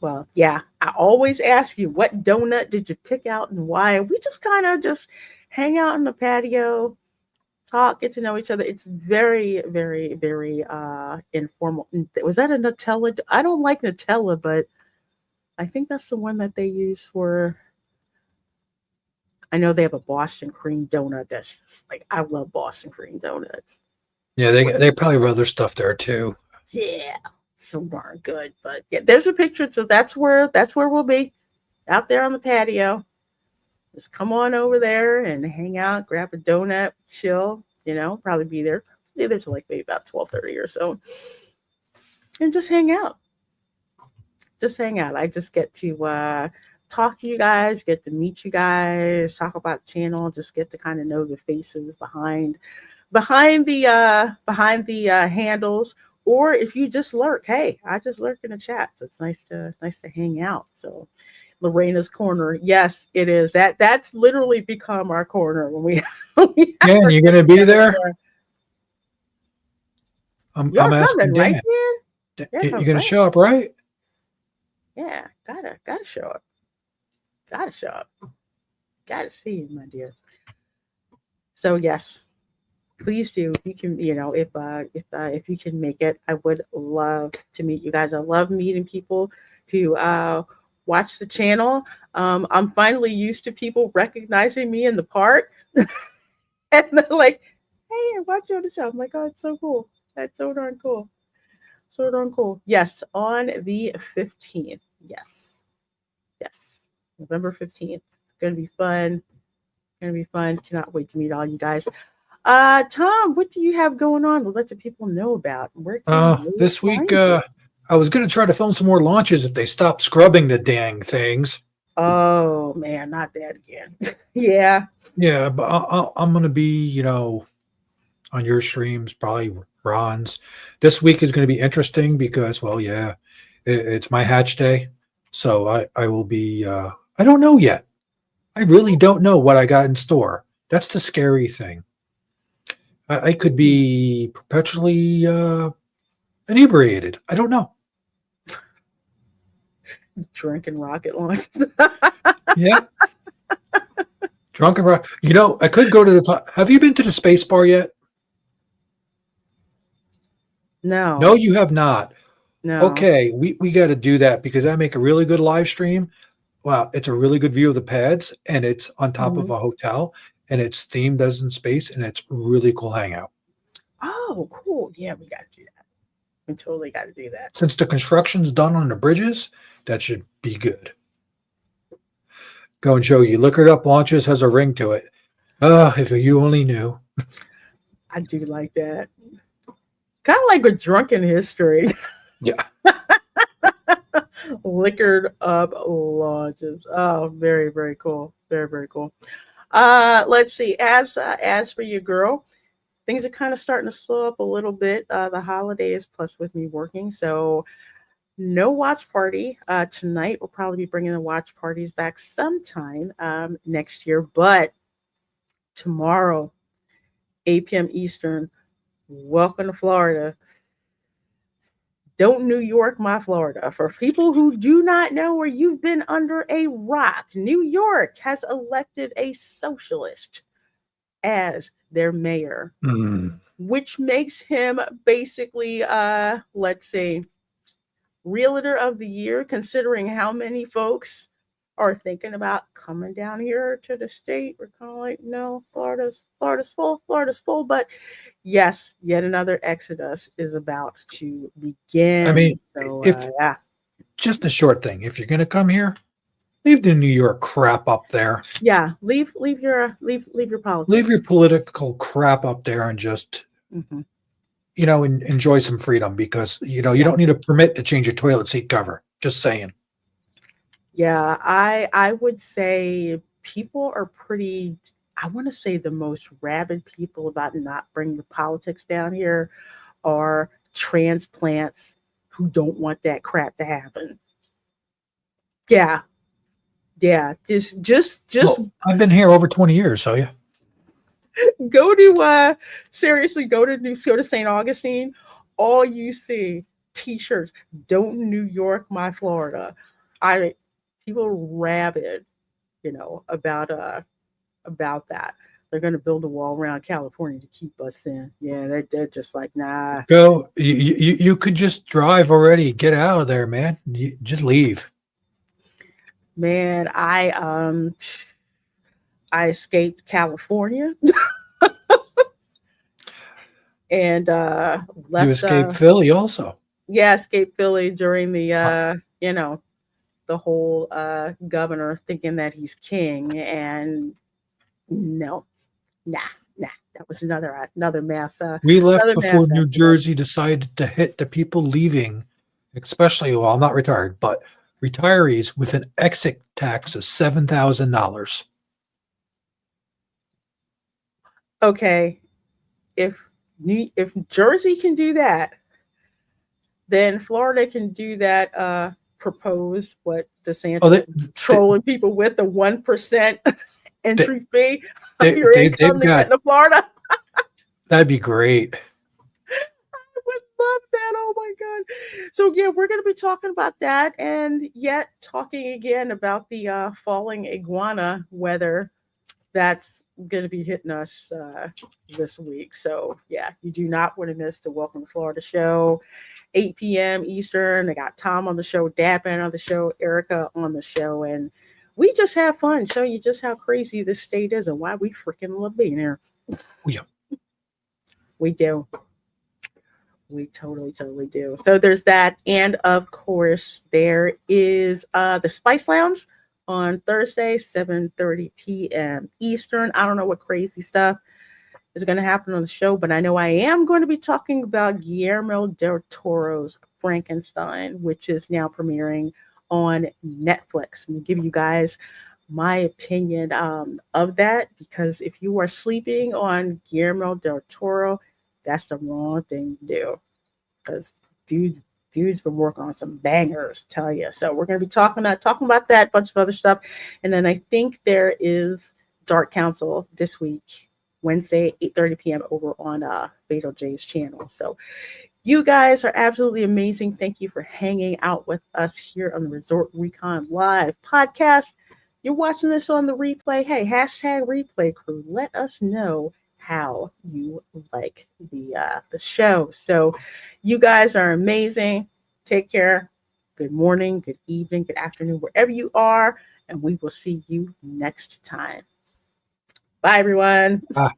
Well, yeah. I always ask you what donut did you pick out and why. We just kind of just hang out in the patio, talk, get to know each other. It's very, very, very informal. Was that a Nutella? I don't like Nutella, but I think that's the one that they use for. I know they have a Boston cream donut that's just like I love Boston cream donuts. Yeah, they probably have other stuff there too. Yeah, so darn good. But yeah, there's a picture. So that's where we'll be out there on the patio. Just come on over there and hang out, grab a donut, chill. Probably be there till like maybe about 12:30 or so, and just hang out. Just hang out. I just get to talk to you guys, get to meet you guys, talk about the channel, just get to kind of know the faces behind the handles. Or if you just lurk, hey, I just lurk in the chat. So it's nice to hang out. So LaReina's corner, yes, it is. That's literally become our corner when we. when we have Dan, our you get gonna be together there? there. I'm You're asking coming, right, Dan. Dan? You You're gonna right. show up, right? Yeah, gotta show up. Gotta show up. Gotta see you, my dear. So yes, please do. If you can, if you can make it, I would love to meet you guys. I love meeting people who watch the channel. I'm finally used to people recognizing me in the park, and they're like, "Hey, I watch you on the show." I'm like, "Oh, it's so cool. That's so darn cool. So darn cool." Yes, on the 15th. Yes, yes, November 15th. It's gonna be fun. Gonna be fun. Cannot wait to meet all you guys. Tom, what do you have going on to let the people know about? Where can they This week, find you? I was gonna try to film some more launches if they stop scrubbing the dang things. Oh man, not that again. Yeah. Yeah, but I'm gonna be, on your streams, probably Ron's. This week is gonna be interesting because, well, yeah, it's my hatch day, so I will be. I don't know yet. I really don't know what I got in store. That's the scary thing. I could be perpetually inebriated. I don't know. Drinking rocket launch. Yeah. Drunken rock. I could go to the top. Have you been to the space bar yet? No, No, you have not. no. Okay, we got to do that because I make a really good live stream. Wow, it's a really good view of the pads, and it's on top of Mhm. a hotel, and it's themed as in space, and it's really cool hangout. Oh, cool. Yeah, we got to do that. We totally got to do that. Since the construction's done on the bridges, that should be good. Go and show you. Liquored Up Launches has a ring to it. If you only knew. I do like that. Kind of like a drunken history. Yeah. Liquored up launches. Oh, very, very cool. Very, very cool. Let's see. As for you, girl, things are kind of starting to slow up a little bit. The holidays, plus with me working, so no watch party tonight. We'll probably be bringing the watch parties back sometime next year, but tomorrow, 8 p.m. Eastern. Welcome to Florida. Don't New York my Florida. For people who do not know or you've been under a rock, New York has elected a socialist as their mayor, Mm. which makes him basically, let's see, realtor of the year, considering how many folks are thinking about coming down here to the state. We're kind of like, no, Florida's full. But yes, yet another exodus is about to I mean, begin. So if yeah, just a short thing, if you're going to come here, leave the New York crap up there. yeah. Leave your Leave politics. your political crap up there and just Hmm. enjoy some freedom because you don't need a permit to change your toilet seat cover. Just saying. Yeah, I would say people are pretty, I want to say the most rabid people about not bringing the politics down here are transplants who don't want that crap to happen. Yeah, yeah. Just Well, I've been here over 20 years, so yeah. go to seriously go to St. Augustine. All you see t-shirts, don't New York my Florida. I People are rabid, about that. They're going to build a wall around California to keep us in. Yeah, they're just like, nah. Go. You could just drive already. Get out of there, man. Just leave. Man, I escaped California and You left escaped Philly also. yeah, escaped Philly during the whole governor thinking that he's king, and no, nah, nah. That was another We left another before mass New exodus. Jersey decided to hit the people leaving, especially, well, I'm not retired, but retirees with an exit tax of $7,000. Okay, if if Jersey can do that, then Florida can do that. Propose what Oh, DeSantis trolling people with the 1% they, entry fee of they, your they've income to get got, into Florida. that'd be great. I would love that. Oh my god. So yeah, we're going to be talking about that, and yet talking again about the falling iguana weather that's going to be hitting us this week. So yeah, you do not want to miss the Welcome to Florida show. 8 p.m. Eastern. I got Tom on the show, Dabin on the show, Erica on the show, and we just have fun showing you just how crazy this state is and why we freaking love being here. Oh, yeah. We do. We totally do. So there's that. And of course, there is the Spice Lounge on Thursday, 7:30 p.m. Eastern. I don't know what crazy stuff is going to happen on the show, but I know I am going to be talking about Guillermo del Toro's Frankenstein, which is now premiering on Netflix. I'm going to give you guys my opinion of that, because if you are sleeping on Guillermo del Toro, that's the wrong thing to do, because dude's been working on some bangers, tell you. So we're going to be talking about that, bunch of other stuff, and then I think there is Dark Council this week, Wednesday, 8:30 p.m. over on Basil J's channel. So you guys are absolutely amazing. Thank you for hanging out with us here on the Resort Recon Live podcast. You're watching this on the replay. Hey, hashtag replay crew. Let us know how you like the show. So you guys are amazing. Take care. Good morning, good evening, good afternoon, wherever you are, and we will see you next time. Bye, everyone. Ah.